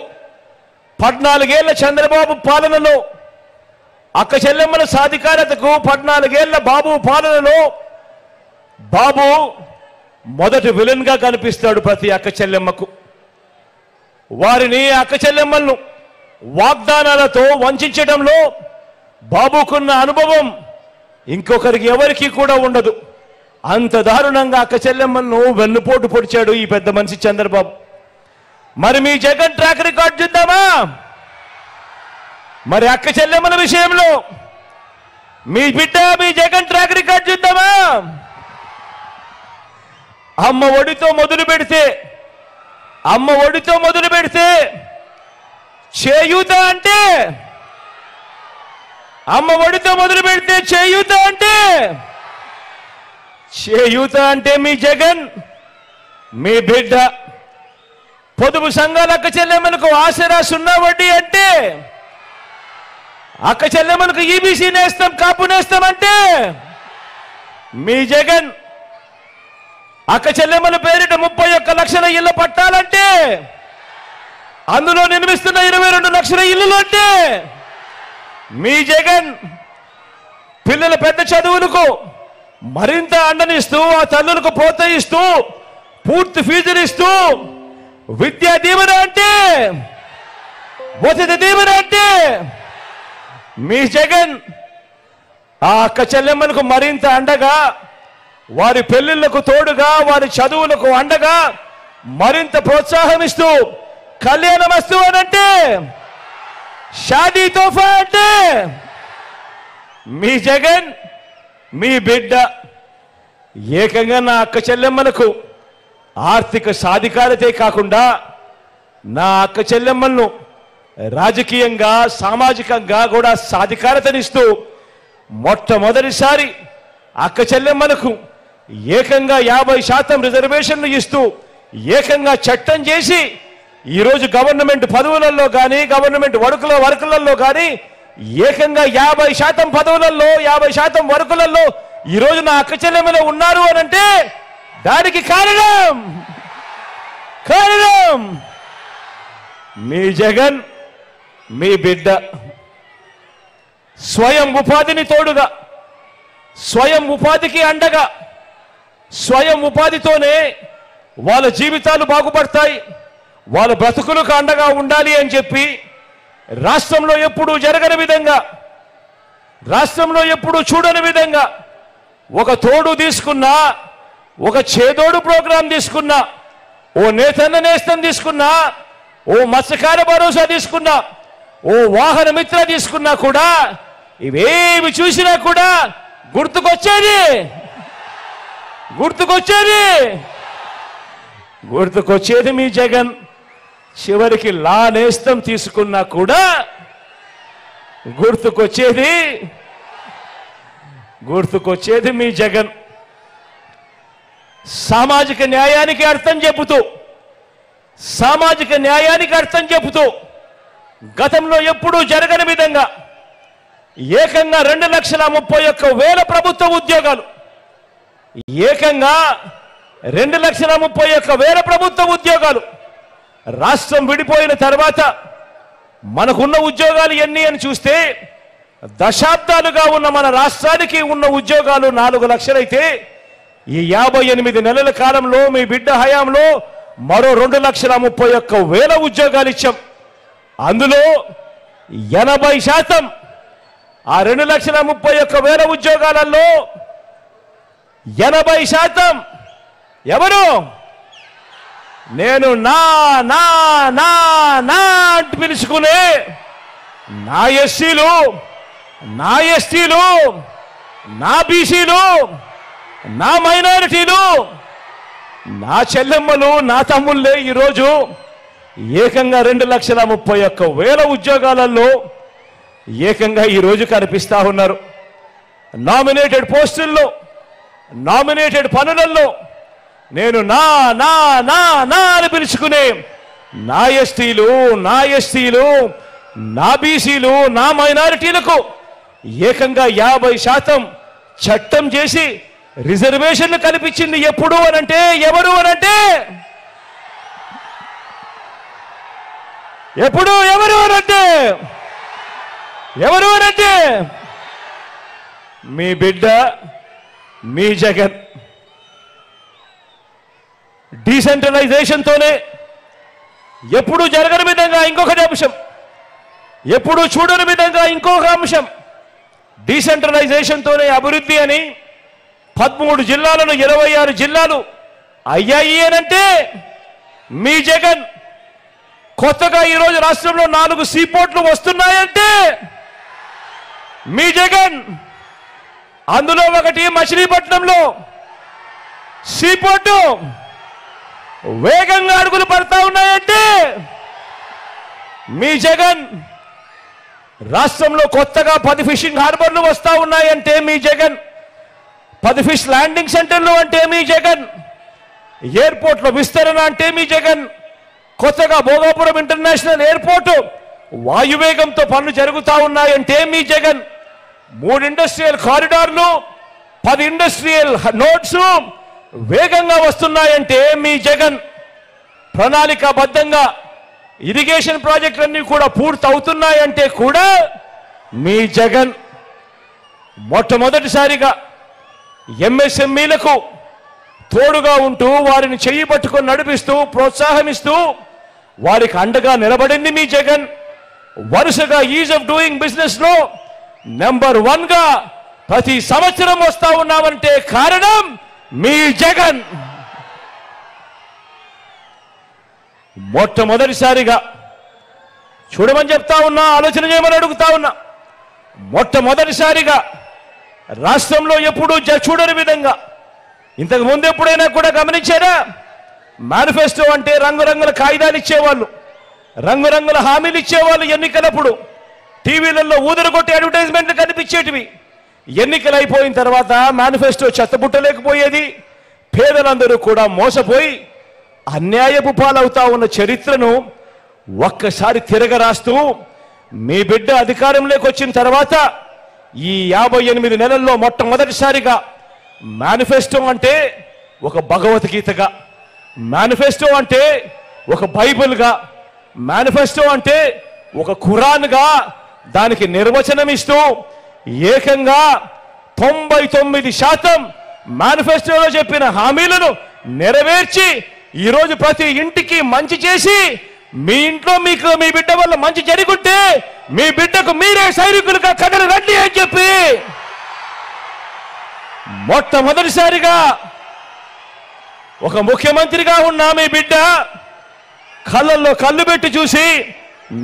14 ఏళ్ల చంద్రబాబు పాలనలో, అక్క చెల్లెమ్మల సాధికారతకు 14 ఏళ్ల బాబు పాలనలో బాబు మొదటి విలన్ గా కనిపిస్తాడు ప్రతి అక్క చెల్లెమ్మకు. వారిని, అక్క చెల్లెమ్మలను వాగ్దానాలతో వంచడంలో బాబుకున్న అనుభవం ఇంకొకరికి ఎవరికి కూడా ఉండదు. అంత దారుణంగా అక్క చెల్లెమ్మలను వెన్నుపోటు పొడిచాడు ఈ పెద్ద మనిషి చంద్రబాబు. మరి మీ జగన్ ట్రాక్ రికార్డ్ చూద్దామా? మరి అక్క చెల్లెమ్మల విషయంలో మీ బిడ్డ, మీ జగన్ ట్రాక్ రికార్డ్ చూద్దామా? అమ్మ ఒడితో మొదలు పెడితే చేయూత అంటే అమ్మ ఒడితో మొదలు పెడితే చేయూత అంటే మీ జగన్, మీ బిడ్డ. పొదుపు సంఘాల అక్క చెల్లెమ్మలకు ఆసరా సున్నా వడ్డీ అంటే, అక్క చెల్లెమ్మలకు ఈబీసీ నేస్తాం, కాపు నేస్తాం అంటే మీ జగన్. అక్క చెల్లెమ్మల పేరిట 31 లక్షల ఇళ్ల పట్టాలంటే, అందులో నిర్మిస్తున్న 22 లక్షల ఇల్లులు అంటే మీ జగన్. పిల్లల పెద్ద చదువులకు మరింత అండనిస్తూ, ఆ తల్లులకు ప్రోత్సహిస్తూ, పూర్తి ఫీజులు ఇస్తూ, విద్యా దీవెన అంటే, వసతి దీవెన అంటే మీ జగన్. ఆ అక్క చెల్లెమ్మలకు మరింత అండగా, వారి పెళ్లిళ్లకు తోడుగా, వారి చదువులకు అండగా మరింత ప్రోత్సాహం ఇస్తూ, కళ్యాణ వస్తువు అనంటే, షాదీ తోఫా అంటే మీ జగన్, మీ బిడ్డ. ఏకంగా నా అక్క చెల్లెమ్మలకు ఆర్థిక సాధికారతే కాకుండా, నా అక్క చెల్లెమ్మలను రాజకీయంగా, సామాజికంగా కూడా సాధికారతనిస్తూ, మొట్టమొదటిసారి అక్క చెల్లెమ్మలకు ఏకంగా 50% రిజర్వేషన్లు ఇస్తూ, ఏకంగా చట్టం చేసి, ఈరోజు గవర్నమెంట్ పదవులలో కానీ, గవర్నమెంట్ వర్కులలో కానీ ఏకంగా 50% పదవులలో, 50% వర్కులలో ఈరోజు నా అక్క చెల్లెమ్మలు ఉన్నారు అనంటే దానికి కారణం మీ జగన్, మీ బిడ్డ. స్వయం ఉపాధిని తోడుగా, స్వయం ఉపాధికి అండగా, స్వయం ఉపాధితోనే వాళ్ళ జీవితాలు బాగుపడతాయి, వాళ్ళ బ్రతుకులకు అండగా ఉండాలి అని చెప్పి, రాష్ట్రంలో ఎప్పుడూ జరగని విధంగా, రాష్ట్రంలో ఎప్పుడూ చూడని విధంగా ఒక తోడు తీసుకున్నా, ఒక చేదోడు ప్రోగ్రాం తీసుకున్నా, ఓ నేతన్న నేస్తం తీసుకున్నా, ఓ మత్స్యకార భరోసా తీసుకున్నా, ఓ వాహన మిత్ర తీసుకున్నా కూడా, ఇవేమి చూసినా కూడా గుర్తుకొచ్చేది మీ జగన్. చివరికి లా నేస్తం తీసుకున్నా కూడా గుర్తుకొచ్చేది మీ జగన్. సామాజిక న్యాయానికి అర్థం చెబుతూ గతంలో ఎప్పుడూ జరగని విధంగా ఏకంగా 2,31,000 ప్రభుత్వ ఉద్యోగాలు, ఏకంగా 2,31,000 ప్రభుత్వ ఉద్యోగాలు. రాష్ట్రం విడిపోయిన తర్వాత మనకున్న ఉద్యోగాలు ఎన్ని అని చూస్తే, దశాబ్దాలుగా ఉన్న మన రాష్ట్రానికి ఉన్న ఉద్యోగాలు 4 లక్షలైతే, ఈ 58 నెలల కాలంలో మీ బిడ్డ హయాంలో మరో 2,31,000 ఉద్యోగాలు ఇచ్చాం. అందులో 80%, ఆ 2,31,000 ఉద్యోగాలలో 80% ఎవరు? నేను నా నా నా నా అంటూ పిలుచుకునే నా ఎస్సీలు, నా ఎస్టీలు, నా బీసీలు, నా మైనారిటీలు, నా చెల్లెమ్మలు, నా తమ్ముళ్ళే ఈరోజు ఏకంగా 2,31,000 ఉద్యోగాలలో ఏకంగా ఈరోజు కనిపిస్తా ఉన్నారు. నామినేటెడ్ పోస్టుల్లో, నామినేటెడ్ పనులలో నేను నా నా నా నా అని పిలుచుకునే నా ఎస్టీలు, నా ఎస్సీలు, నా బీసీలు, నా మైనారిటీలకు ఏకంగా 50% చట్టం చేసి రిజర్వేషన్లు కల్పించింది ఎప్పుడు అనంటే, ఎవరు అనంటే, ఎవరు అనంటే మీ బిడ్డ, మీ జగన్. డీసెంట్రలైజేషన్తోనే ఎప్పుడూ జరగని విధంగా ఇంకొక అంశం, ఎప్పుడూ చూడని విధంగా ఇంకొక అంశం, డీసెంట్రలైజేషన్తోనే అభివృద్ధి అని 13 జిల్లాలను 26 జిల్లాలు అయ్యాయి అనంటే మీ జగన్. కొత్తగా ఈరోజు రాష్ట్రంలో 4 సీపోర్ట్లు వస్తున్నాయంటే మీ జగన్. అందులో ఒకటి మచిలీపట్నంలో, సీపోర్టు వేగంగా అడుగులు పడతా ఉన్నాయంటే మీ జగన్. రాష్ట్రంలో కొత్తగా 10 ఫిషింగ్ హార్బర్లు వస్తా ఉన్నాయంటే మీ జగన్. 10 ఫిష్ ల్యాండింగ్ సెంటర్లు అంటే మీ జగన్. ఎయిర్పోర్ట్లో విస్తరణ అంటే మీ జగన్. కొత్తగా భోగాపురం ఇంటర్నేషనల్ ఎయిర్పోర్టు వాయువేగంతో పనులు జరుగుతూ ఉన్నాయంటే మీ జగన్. 3 ఇండస్ట్రియల్ కారిడార్లు, 10 ఇండస్ట్రియల్ నోడ్స్ వేగంగా వస్తున్నాయంటే మీ జగన్. ప్రణాళికాబద్ధంగా ఇరిగేషన్ ప్రాజెక్టులన్నీ కూడా పూర్తి అవుతున్నాయంటే కూడా మీ జగన్. మొట్టమొదటిసారిగా ఎంఎస్ఎంఈలకు తోడుగా ఉంటూ వారిని చెయ్యి పట్టుకొని నడిపిస్తూ ప్రోత్సాహమిస్తూ వారికి అండగా నిలబడింది మీ జగన్. వరుసగా ఈజ్ ఆఫ్ డూయింగ్ బిజినెస్ లో నెంబర్ 1గా ప్రతి సంవత్సరం వస్తా ఉన్నామంటే కారణం మీ జగన్. మొట్టమొదటిసారిగా చూడమని చెప్తా ఉన్నా, ఆలోచన చేయమని అడుగుతా ఉన్నా. మొట్టమొదటిసారిగా రాష్ట్రంలో ఎప్పుడూ చూడని విధంగా, ఇంతకు ముందు ఎప్పుడైనా కూడా గమనించారా? మేనిఫెస్టో అంటే రంగురంగుల కాగితాలు ఇచ్చేవాళ్ళు, రంగురంగుల హామీలు ఇచ్చేవాళ్ళు. ఎన్నికలప్పుడు టీవీలలో ఊదరగొట్టి అడ్వర్టైజ్మెంట్లు కనిపించేటివి. ఎన్నికలు అయిపోయిన తర్వాత మేనిఫెస్టో చెత్తబుట్టలేకపోయేది. పేదలందరూ కూడా మోసపోయి అన్యాయపు పాలవుతా ఉన్న చరిత్రను ఒక్కసారి తిరగరాస్తూ మీ బిడ్డ అధికారంలోకి వచ్చిన తర్వాత ఈ 58 నెలల్లో మొట్టమొదటిసారిగా మేనిఫెస్టో అంటే ఒక భగవద్గీతగా, మేనిఫెస్టో అంటే ఒక బైబిల్గా, మేనిఫెస్టో అంటే ఒక ఖురాన్గా దానికి నిర్వచనం ఇస్తూ ఏకంగా 99% మేనిఫెస్టోలో చెప్పిన హామీలను నెరవేర్చి ఈరోజు ప్రతి ఇంటికి మంచి చేసి మీ ఇంట్లో మీకు మీ బిడ్డ వల్ల మంచి జరుగుంటే మీ బిడ్డకు మీరే సైనికులుగా కథలు రండి అని చెప్పి మొట్టమొదటిసారిగా ఒక ముఖ్యమంత్రిగా ఉన్న మీ బిడ్డ కళ్ళల్లో కళ్ళు పెట్టి చూసి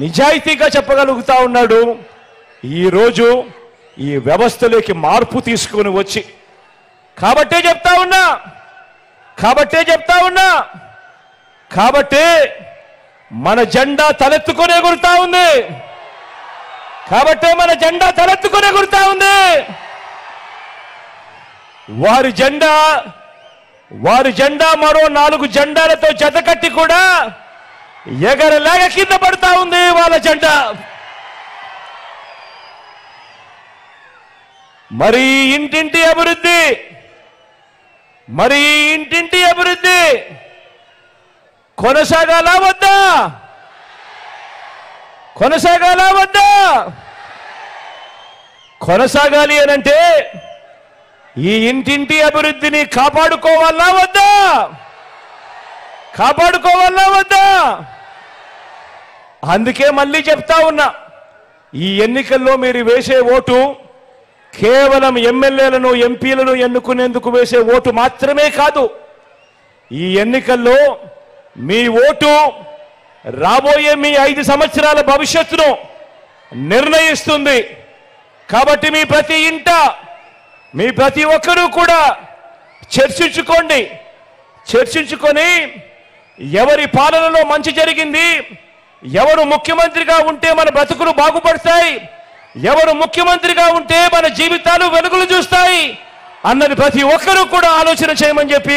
నిజాయితీగా చెప్పగలుగుతా ఉన్నాడు. ఈరోజు ఈ వ్యవస్థలోకి మార్పు తీసుకొని వచ్చి కాబట్టే చెప్తా ఉన్నా కాబట్టే మన జెండా తలెత్తుకొని ఎగురుతా ఉంది. వారి జెండా మరో 4 జెండాలతో జతకట్టి కూడా ఎగరలేక కింద పడతా ఉంది వాళ్ళ జెండా. మరి ఇంటింటి అభివృద్ధి కొనసాగాలా వద్దా? కొనసాగాలి అనంటే ఈ ఇంటింటి అభివృద్ధిని కాపాడుకోవాలా వద్దా? అందుకే మళ్ళీ చెప్తా ఉన్నా, ఈ ఎన్నికల్లో మీరు వేసే ఓటు కేవలం ఎమ్మెల్యేలను ఎంపీలను ఎన్నుకునేందుకు వేసే ఓటు మాత్రమే కాదు. ఈ ఎన్నికల్లో మీ ఓటు రాబోయే మీ 5 సంవత్సరాల భవిష్యత్తును నిర్ణయిస్తుంది. కాబట్టి మీ ప్రతి ఒక్కరూ కూడా చర్చించుకొని ఎవరి పాలనలో మంచి జరిగింది, ఎవరు ముఖ్యమంత్రిగా ఉంటే మన బ్రతుకులు బాగుపడతాయి, ఎవరు ముఖ్యమంత్రిగా ఉంటే మన జీవితాలు వెలుగులు చూస్తాయి అన్నది ప్రతి ఒక్కరూ కూడా ఆలోచన చేయమని చెప్పి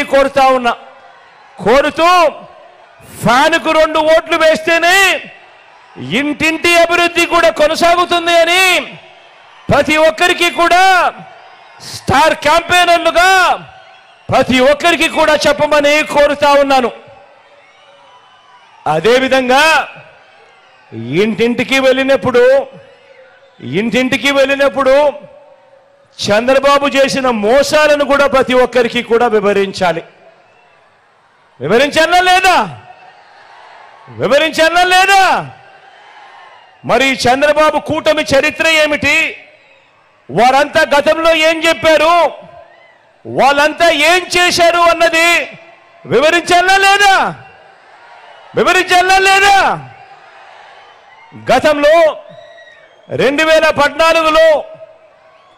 కోరుతూ ఫ్యాన్కు 2 ఓట్లు వేస్తేనే ఇంటింటి అభివృద్ధి కూడా కొనసాగుతుంది అని ప్రతి ఒక్కరికి కూడా స్టార్ క్యాంపెయినర్లుగా ప్రతి ఒక్కరికి కూడా చెప్పమని కోరుతా ఉన్నాను. అదేవిధంగా ఇంటింటికి వెళ్ళినప్పుడు చంద్రబాబు చేసిన మోసాలను కూడా ప్రతి ఒక్కరికి కూడా వివరించాలా లేదా? మరి చంద్రబాబు కూటమి చరిత్ర ఏమిటి? వారంతా గతంలో ఏం చెప్పారు, వాళ్ళంతా ఏం చేశారు అన్నది వివరించాలా లేదా? గతంలో 2014లో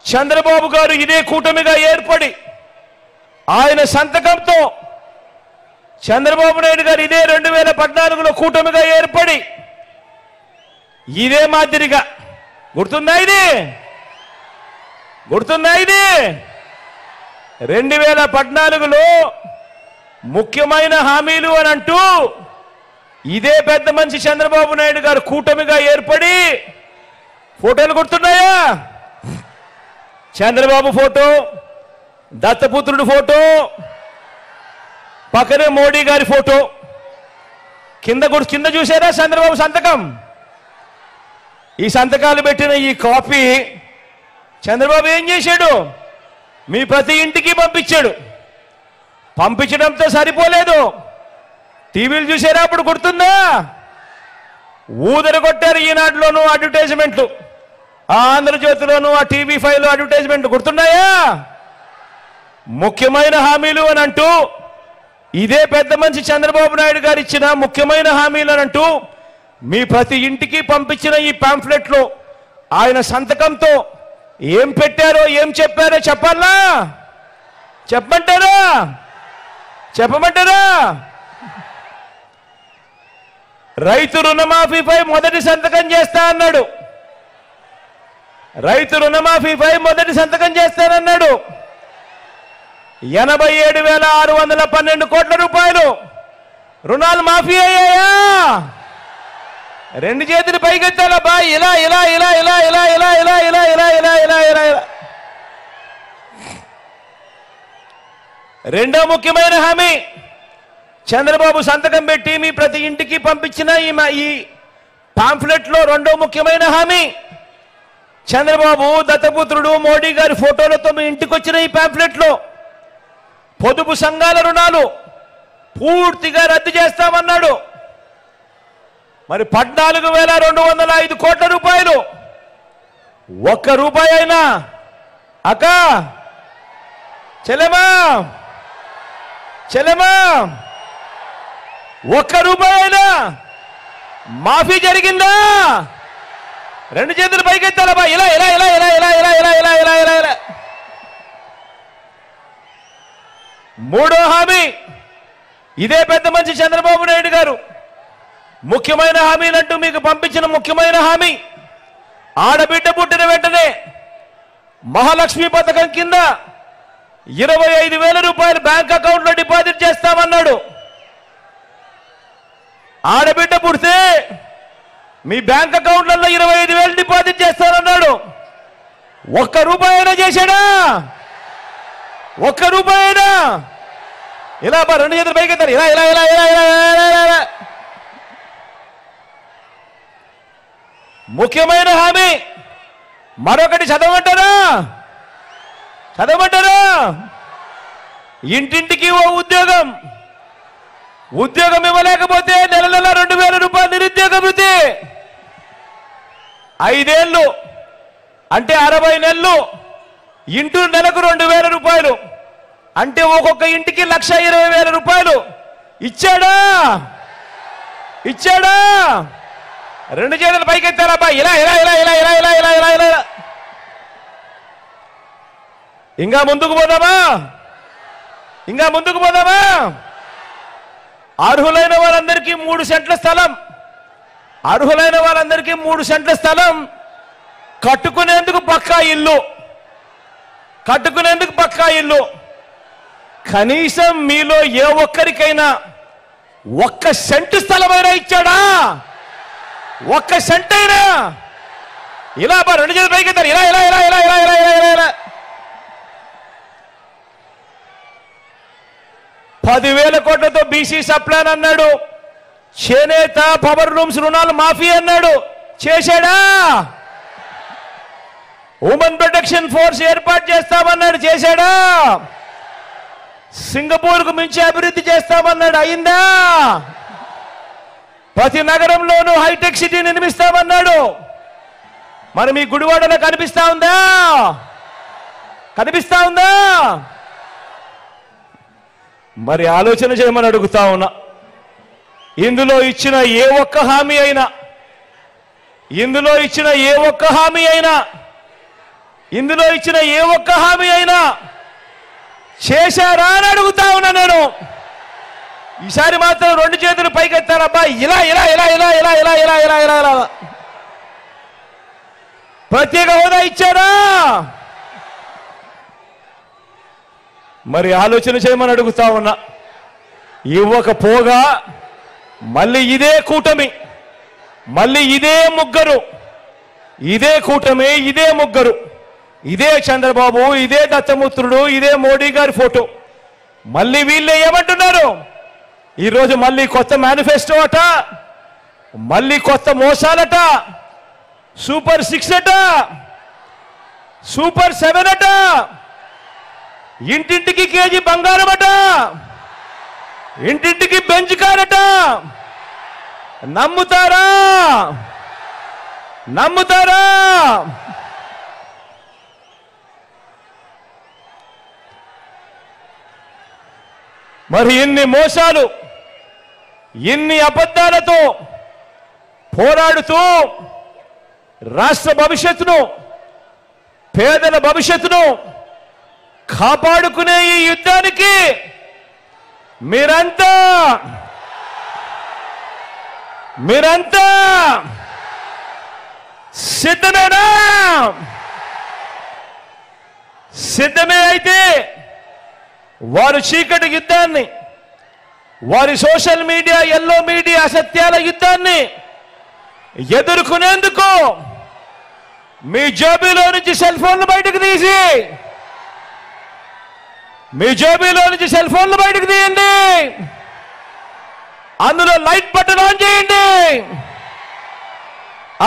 చంద్రబాబు గారు ఇదే కూటమిగా ఏర్పడి ఆయన సంతకంతో చంద్రబాబు నాయుడు గారు ఇదే 2014లో కూటమిగా ఏర్పడి ఇదే మాదిరిగా గుర్తుందా ఇది 2014లో ముఖ్యమైన హామీలు అని అంటూ ఇదే పెద్ద మనిషి చంద్రబాబు నాయుడు గారు కూటమిగా ఏర్పడి ఫోటోలు గుర్తున్నాయా? చంద్రబాబు ఫోటో, దత్తపుత్రుడు ఫోటో, పక్కనే మోడీ గారి ఫోటో, కింద చూసారా చంద్రబాబు సంతకం? ఈ సంతకాలు పెట్టిన ఈ కాపీ చంద్రబాబు ఏం చేశాడు? మీ ప్రతి ఇంటికి పంపించాడు. పంపించడంతో సరిపోలేదు, టీవీలు చూసారా? అప్పుడు గుర్తుందా? ఊదర కొట్టారు. ఈనాడులోనూ అడ్వర్టైజ్మెంట్లు, ఆంధ్రజ్యోతిలోనూ, ఆ TV5లో అడ్వర్టైజ్మెంట్లు గుర్తున్నాయా? ముఖ్యమైన హామీలు అని అంటూ ఇదే పెద్ద మనిషి చంద్రబాబు నాయుడు గారు ఇచ్చిన ముఖ్యమైన హామీలు అని అంటూ మీ ప్రతి ఇంటికి పంపించిన ఈ పాంఫ్లెట్లో ఆయన సంతకంతో ఏం పెట్టారో ఏం చెప్పారో చెప్పాలా? చెప్పమంటారా? రైతు రుణమాఫీపై మొదటి సంతకం చేస్తా అన్నాడు. రైతు రుణమాఫీపై మొదటి సంతకం చేస్తానన్నాడు. 87,612 కోట్ల రూపాయలు రుణాలు మాఫీ అయ్యాయా? రెండు చేతులు పైకెత్తాలబ్బా, ఇలా. రెండో ముఖ్యమైన హామీ చంద్రబాబు సంతకం పెట్టి మీ ప్రతి ఇంటికి పంపించిన ఈ పాంఫ్లెట్లో రెండో ముఖ్యమైన హామీ చంద్రబాబు దత్తపుత్రుడు మోడీ గారి ఫోటోలతో మీ ఇంటికి వచ్చిన ఈ పాంఫ్లెట్లో పొదుపు సంఘాల రుణాలు పూర్తిగా రద్దు చేస్తామన్నాడు. మరి 14,205 కోట్ల రూపాయలు ఒక్క రూపాయి అయినా అక్క చెల్లెమా ఒక్క రూపాయి అయినా మాఫీ జరిగిందా? రెండు చేతులు పైకెత్తాలబ్బా, ఇలా. మూడో హామీ ఇదే పెద్ద మనిషి చంద్రబాబు నాయుడు గారు ముఖ్యమైన హామీలంటూ మీకు పంపించిన ముఖ్యమైన హామీ, ఆడబిడ్డ పుట్టిన వెంటనే మహాలక్ష్మి పథకం కింద 25,000 రూపాయలు బ్యాంక్ అకౌంట్లో డిపాజిట్ చేస్తామన్నాడు. ఆడబిడ్డ పుడితే మీ బ్యాంక్ అకౌంట్లలో 25,000 డిపాజిట్ చేస్తానన్నాడు. ఒక్క రూపాయి అయినా చేశాడా? ఒక్క రూపాయి అయినా? ఇలా రెండు చేతులు పైకెత్తారు, ఇలా. ముఖ్యమైన హామీ మరొకటి చదవమంటారా? ఇంటింటికి ఓ ఉద్యోగం ఇవ్వలేకపోతే నెల 2,000 రూపాయలు నిరుద్యోగ వృత్తి. 5 ఏళ్ళు అంటే 60 నెలలు ఇంటూ నెలకు 2,000 రూపాయలు అంటే ఒక్కొక్క ఇంటికి 1,20,000 రూపాయలు ఇచ్చాడా? రెండు చేతులు పైకెత్తారబ్బా, ఇలా. ఇంకా ముందుకు పోదామా? అర్హులైన వారందరికీ 3 సెంట్ల స్థలం, కట్టుకునేందుకు పక్కా ఇల్లు. కనీసం మీలో ఏ ఒక్కరికైనా 1 సెంటు స్థలమైనా ఇచ్చాడా? 1 సెంట్ అయినా? ఇలా రెండు చేతులు పైకెత్తారు, ఇలా. 10,000 కోట్లతో బీసీ సప్లాన్ అన్నాడు. చేనేత పవర్ లూమ్స్ రుణాలు మాఫీ అన్నాడు. చేశాడా? ఉమెన్ ప్రొటెక్షన్ ఫోర్స్ ఏర్పాటు చేస్తామన్నాడు. చేశాడా? సింగపూర్కు మించి అభివృద్ధి చేస్తామన్నాడు. అయిందా? ప్రతి నగరంలోనూ హైటెక్ సిటీ నిర్మిస్తామన్నాడు. మరి మీ గుడివాడలో కనిపిస్తా ఉందా? మరి ఆలోచన చేయమని అడుగుతా ఉన్నా. ఇందులో ఇచ్చిన ఏ ఒక్క హామీ అయినా చేశారా అని అడుగుతా ఉన్నా నేను. ఈసారి మాత్రం 2 చేతులు పైకెత్తారబ్బా, ఇలా ఇలా ఇలా ఇలా ఇలా ఇలా ఇలా ఇలా ఇలా ఇలా. ప్రత్యేక హోదా ఇచ్చారా? మరి ఆలోచన చేయమని అడుగుతా ఉన్నా. ఇవ్వకపోగా మళ్ళీ ఇదే కూటమి, మళ్ళీ ఇదే ముగ్గురు, ఇదే కూటమి, ఇదే ముగ్గురు, ఇదే చంద్రబాబు, ఇదే దత్తముత్రుడు, ఇదే మోడీ గారి ఫోటో, మళ్ళీ వీళ్ళే ఏమంటున్నారు? ఈరోజు మళ్ళీ కొత్త మేనిఫెస్టో అట, మళ్ళీ కొత్త మోసాలట, సూపర్ 6 అట, సూపర్ 7 అట, ఇంటింటికి కేజీ బంగారం అట, ఇంటింటికి బెంచ్ కార్ అట. నమ్ముతారా? నమ్ముతారా? మరి ఇన్ని మోసాలు, ఇన్ని అబద్ధాలతో పోరాడుతూ రాష్ట్ర భవిష్యత్తును, పేదల భవిష్యత్తును కాపాడుకునే ఈ యుద్ధానికి మీరంతా సిద్ధమేనా? సిద్ధమే అయితే వారు చీకటి యుద్ధాన్ని, వారి సోషల్ మీడియా, ఎల్లో మీడియా అసత్యాల యుద్ధాన్ని ఎదుర్కొనేందుకు మీ జేబులో నుంచి సెల్ ఫోన్లు బయటకు తీసి, మీ జేబులో నుంచి సెల్ ఫోన్లు బయటకు తీయండి, అందులో లైట్ బటన్ ఆన్ చేయండి,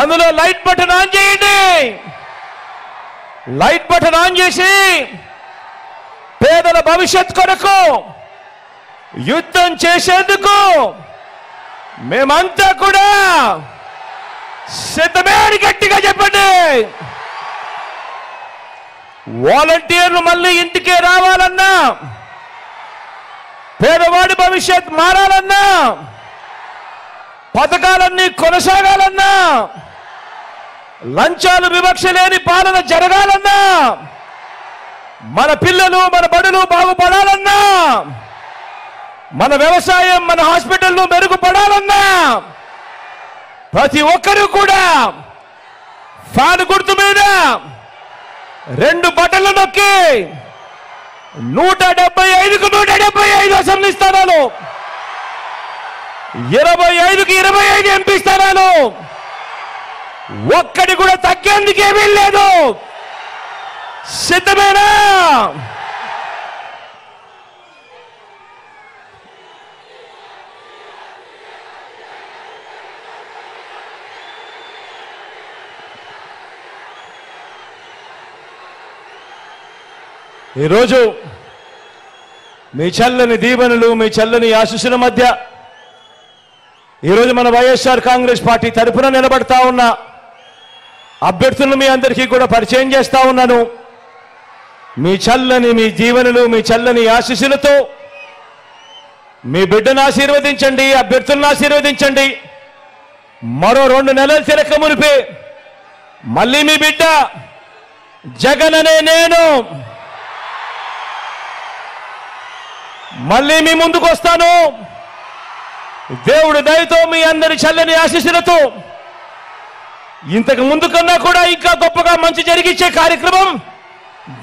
అందులో లైట్ బటన్ ఆన్ చేయండి. లైట్ బటన్ ఆన్ చేసి పేదల భవిష్యత్ కొరకు యుద్ధం చేసేందుకు మేమంతా కూడా సిద్ధమే అని గట్టిగా చెప్పండి. వాలంటీర్లు మళ్ళీ ఇంటికే రావాలన్నా, పేదవాడి భవిష్యత్ మారాలన్నా, పథకాలన్నీ కొనసాగాలన్నా, లంచాలు వివక్ష లేని పాలన జరగాలన్నా, మన పిల్లలు, మన బడులు బాగుపడాలన్నా, మన వ్యవసాయం, మన హాస్పిటల్లు మెరుగుపడాలన్నా ప్రతి ఒక్కరూ కూడా ఫ్యాన్ గుర్తు మీద 2 బటన్లు నొక్కి 175కు 175 అసెంబ్లీ స్థానాలు, 25కి 25 ఎంపీ స్థానాలు, ఒక్కడి కూడా తగ్గేందుకేమీ లేదు. సిద్ధమేనా? ఈరోజు మీ చల్లని దీవెనలు, మీ చల్లని ఆశీస్సుల మధ్య ఈరోజు మన వైఎస్ఆర్ కాంగ్రెస్ పార్టీ తరఫున నిలబడతా ఉన్న అభ్యర్థులను మీ అందరికీ కూడా పరిచయం చేస్తా ఉన్నాను. మీ చల్లని, మీ దీవెనలు, మీ చల్లని ఆశీస్సులతో మీ బిడ్డను ఆశీర్వదించండి, అభ్యర్థులను ఆశీర్వదించండి. మరో 2 నెలలు తిరక మునిపే మళ్ళీ మీ బిడ్డ జగన్ అనే నేను మళ్ళీ మీ ముందుకు వస్తాను. దేవుడి దయతో, మీ అందరి చల్లని ఆశీస్సులతో ఇంతకు ముందు కన్నా కూడా ఇంకా గొప్పగా మంచి జరిగించే కార్యక్రమం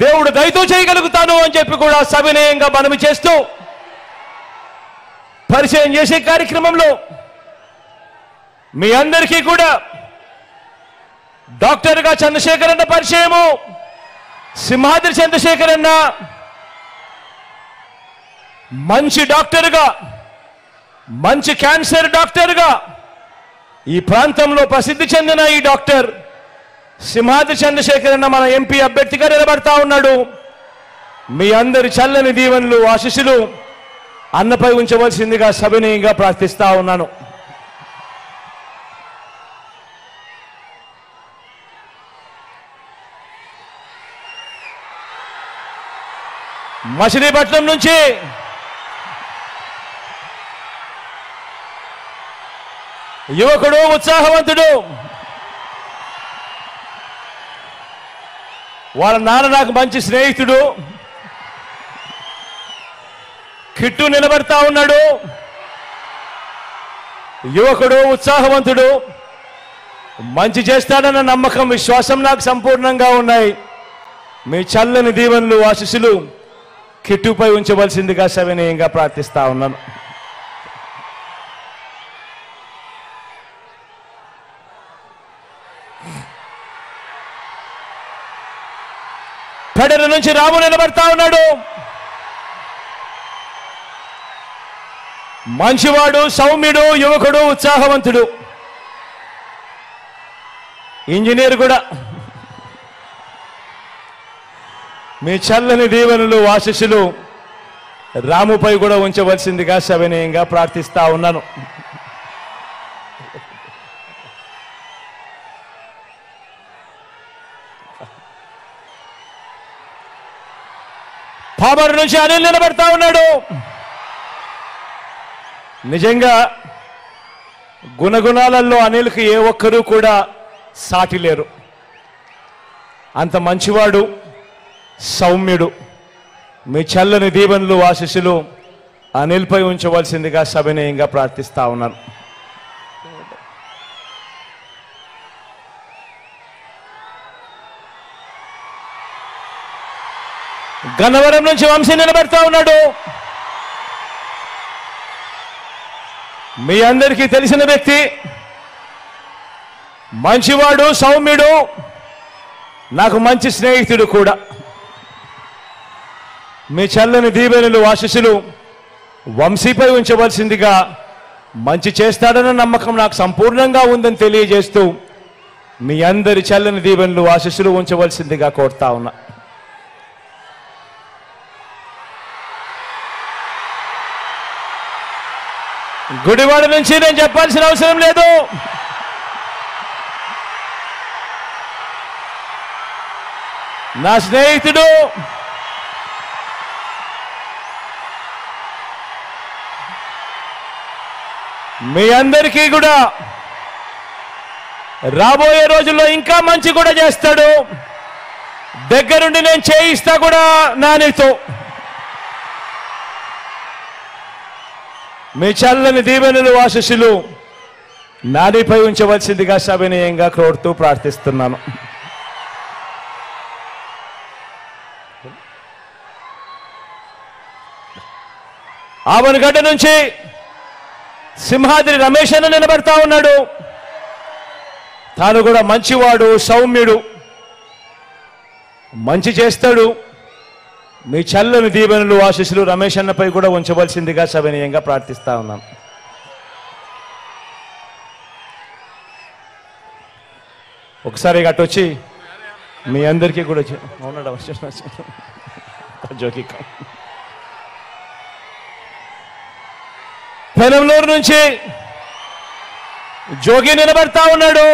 దేవుడు దయతో చేయగలుగుతాను అని చెప్పి కూడా సవినయంగా మనవి చేస్తూ, పరిచయం చేసే కార్యక్రమంలో మీ అందరికీ కూడా డాక్టర్గా చంద్రశేఖర్ అన్న పరిచయము. సింహాద్రి చంద్రశేఖర్ అన్న మంచి డాక్టర్గా, మంచి క్యాన్సర్ డాక్టర్గా ఈ ప్రాంతంలో ప్రసిద్ధి చెందిన ఈ డాక్టర్ సింహాద్రి చంద్రశేఖర్ అన్న మన ఎంపీ అభ్యర్థిగా నిలబడతా ఉన్నాడు. మీ అందరి చల్లని దీవెనలు, ఆశీస్సులు అన్నపై ఉంచవలసిందిగా సవినయంగా ప్రార్థిస్తా ఉన్నాను. మచిలీపట్నం నుంచి యువకుడు, ఉత్సాహవంతుడు, వాళ్ళ నాన్న నాకు మంచి స్నేహితుడు, కిట్టు నిలబడతా ఉన్నాడు. యువకుడు, ఉత్సాహవంతుడు, మంచి చేస్తాడన్న నమ్మకం, విశ్వాసం నాకు సంపూర్ణంగా ఉన్నాయి. మీ చల్లని దీవెనలు, ఆశీస్సులు కిట్టుపై ఉంచవలసిందిగా సవినయంగా ప్రార్థిస్తా ఉన్నాను. కడెర నుంచి రాము నిలబడతా ఉన్నాడు. మంచివాడు, సౌమ్యుడు, యువకుడు, ఉత్సాహవంతుడు, ఇంజనీర్ కూడా. మీ చల్లని దీవెనలు, ఆశీస్సులు రాముపై కూడా ఉంచవలసిందిగా సవినయంగా ప్రార్థిస్తా ఉన్నాను. పామర్ నుంచి అనిల్ నిలబడతా ఉన్నాడు. నిజంగా గుణగుణాలలో అనిల్కి ఏ ఒక్కరూ కూడా సాటి లేరు. అంత మంచివాడు, సౌమ్యుడు. మీ చల్లని దీవెనలు, ఆశీస్సులు అనిల్పై ఉంచవలసిందిగా సవినయంగా ప్రార్థిస్తా ఉన్నాను. గన్నవరం నుంచి వంశీ నిలబెడతా ఉన్నాడు. మీ అందరికీ తెలిసిన వ్యక్తి, మంచివాడు, సౌమ్యుడు, నాకు మంచి స్నేహితుడు కూడా. మీ చల్లని దీవెనలు, ఆశీస్సులు వంశీపై ఉంచవలసిందిగా, మంచి చేస్తాడన్న నమ్మకం నాకు సంపూర్ణంగా ఉందని తెలియజేస్తూ మీ అందరి చల్లని దీవెనలు, ఆశీస్సులు ఉంచవలసిందిగా కోరుతా ఉన్నా. గుడివాడ నుంచి నేను చెప్పాల్సిన అవసరం లేదు. నా స్నేహితుడు, మీ అందరికీ కూడా రాబోయే రోజుల్లో ఇంకా మంచి కూడా చేస్తాడు. దగ్గరుండి నేను చేయిస్తా కూడా నానితో. మీ చల్లని దీవెనలు, ఆశీస్సులు నానిపై ఉంచవలసిందిగా సవినయంగా కోరుతూ ప్రార్థిస్తున్నాను. ఆవనగడ్డ నుంచి సింహాద్రి రమేష్ అన్న నిలబడతా ఉన్నాడు. తాను కూడా మంచివాడు, సౌమ్యుడు, మంచి చేస్తాడు. మీ చల్లని దీవెనలు, ఆశీస్సులు రమేష్ అన్నపై కూడా ఉంచవలసిందిగా సవినయంగా ప్రార్థిస్తా ఉన్నాం. ఒకసారి గట్టొచ్చి మీ అందరికీ కూడా జోకి పెనంలూరు నుంచి జోగి నిలబడతా ఉన్నాడు.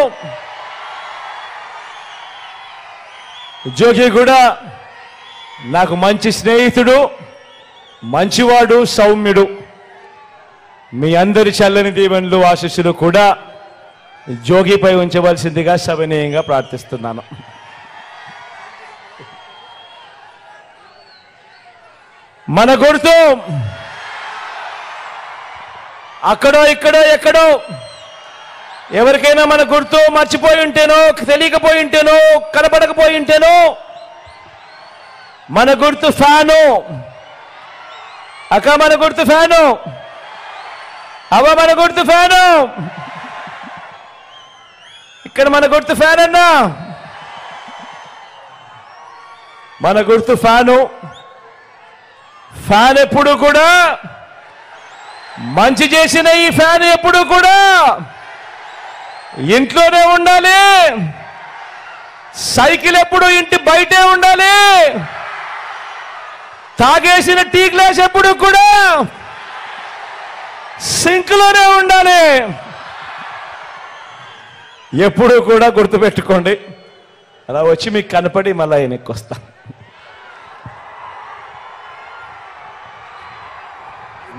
జోగి కూడా నాకు మంచి స్నేహితుడు, మంచివాడు, సౌమ్యుడు. మీ అందరి చల్లని దీవెనలు, ఆశీస్సులు కూడా జోగిపై ఉంచవలసిందిగా సవినయంగా ప్రార్థిస్తున్నాను. మన గుర్తు అక్కడో ఇక్కడో ఎక్కడో ఎవరికైనా మన గుర్తు మర్చిపోయి ఉంటేనో, తెలియకపోయి ఉంటేనో, కనపడకపోయి ఉంటేనో, మన గుర్తు ఫ్యాను. అక్క మన గుర్తు ఫ్యాను. అవ్వ మన గుర్తు ఫ్యాను. ఇక్కడ మన గుర్తు ఫ్యాన్ అన్నా. మన గుర్తు ఫ్యాను. ఫ్యాన్ ఎప్పుడు కూడా మంచి చేసిన ఈ ఫ్యాన్ ఎప్పుడు కూడా ఇంట్లోనే ఉండాలి. సైకిల్ ఎప్పుడు ఇంటి బయటే ఉండాలి. తాగేసిన టీ గ్లాస్ ఎప్పుడు కూడా సింక్లోనే ఉండాలి. ఎప్పుడు కూడా గుర్తుపెట్టుకోండి. అలా వచ్చి మీకు కనపడి మళ్ళీ వెనక్కి వస్తా.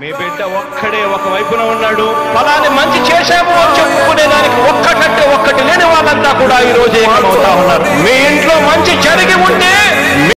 మీ బిడ్డ ఒక్కడే ఒక వైపున ఉన్నాడు. ఫలాన్ని మంచి చేశాము అని చెప్పుకునే దానికి ఒక్కటంటే ఒక్కటి లేని వాళ్ళంతా కూడా ఈ రోజు ఏకమవుతా ఉన్నారు. మీ ఇంట్లో మంచి జరిగి ఉంటే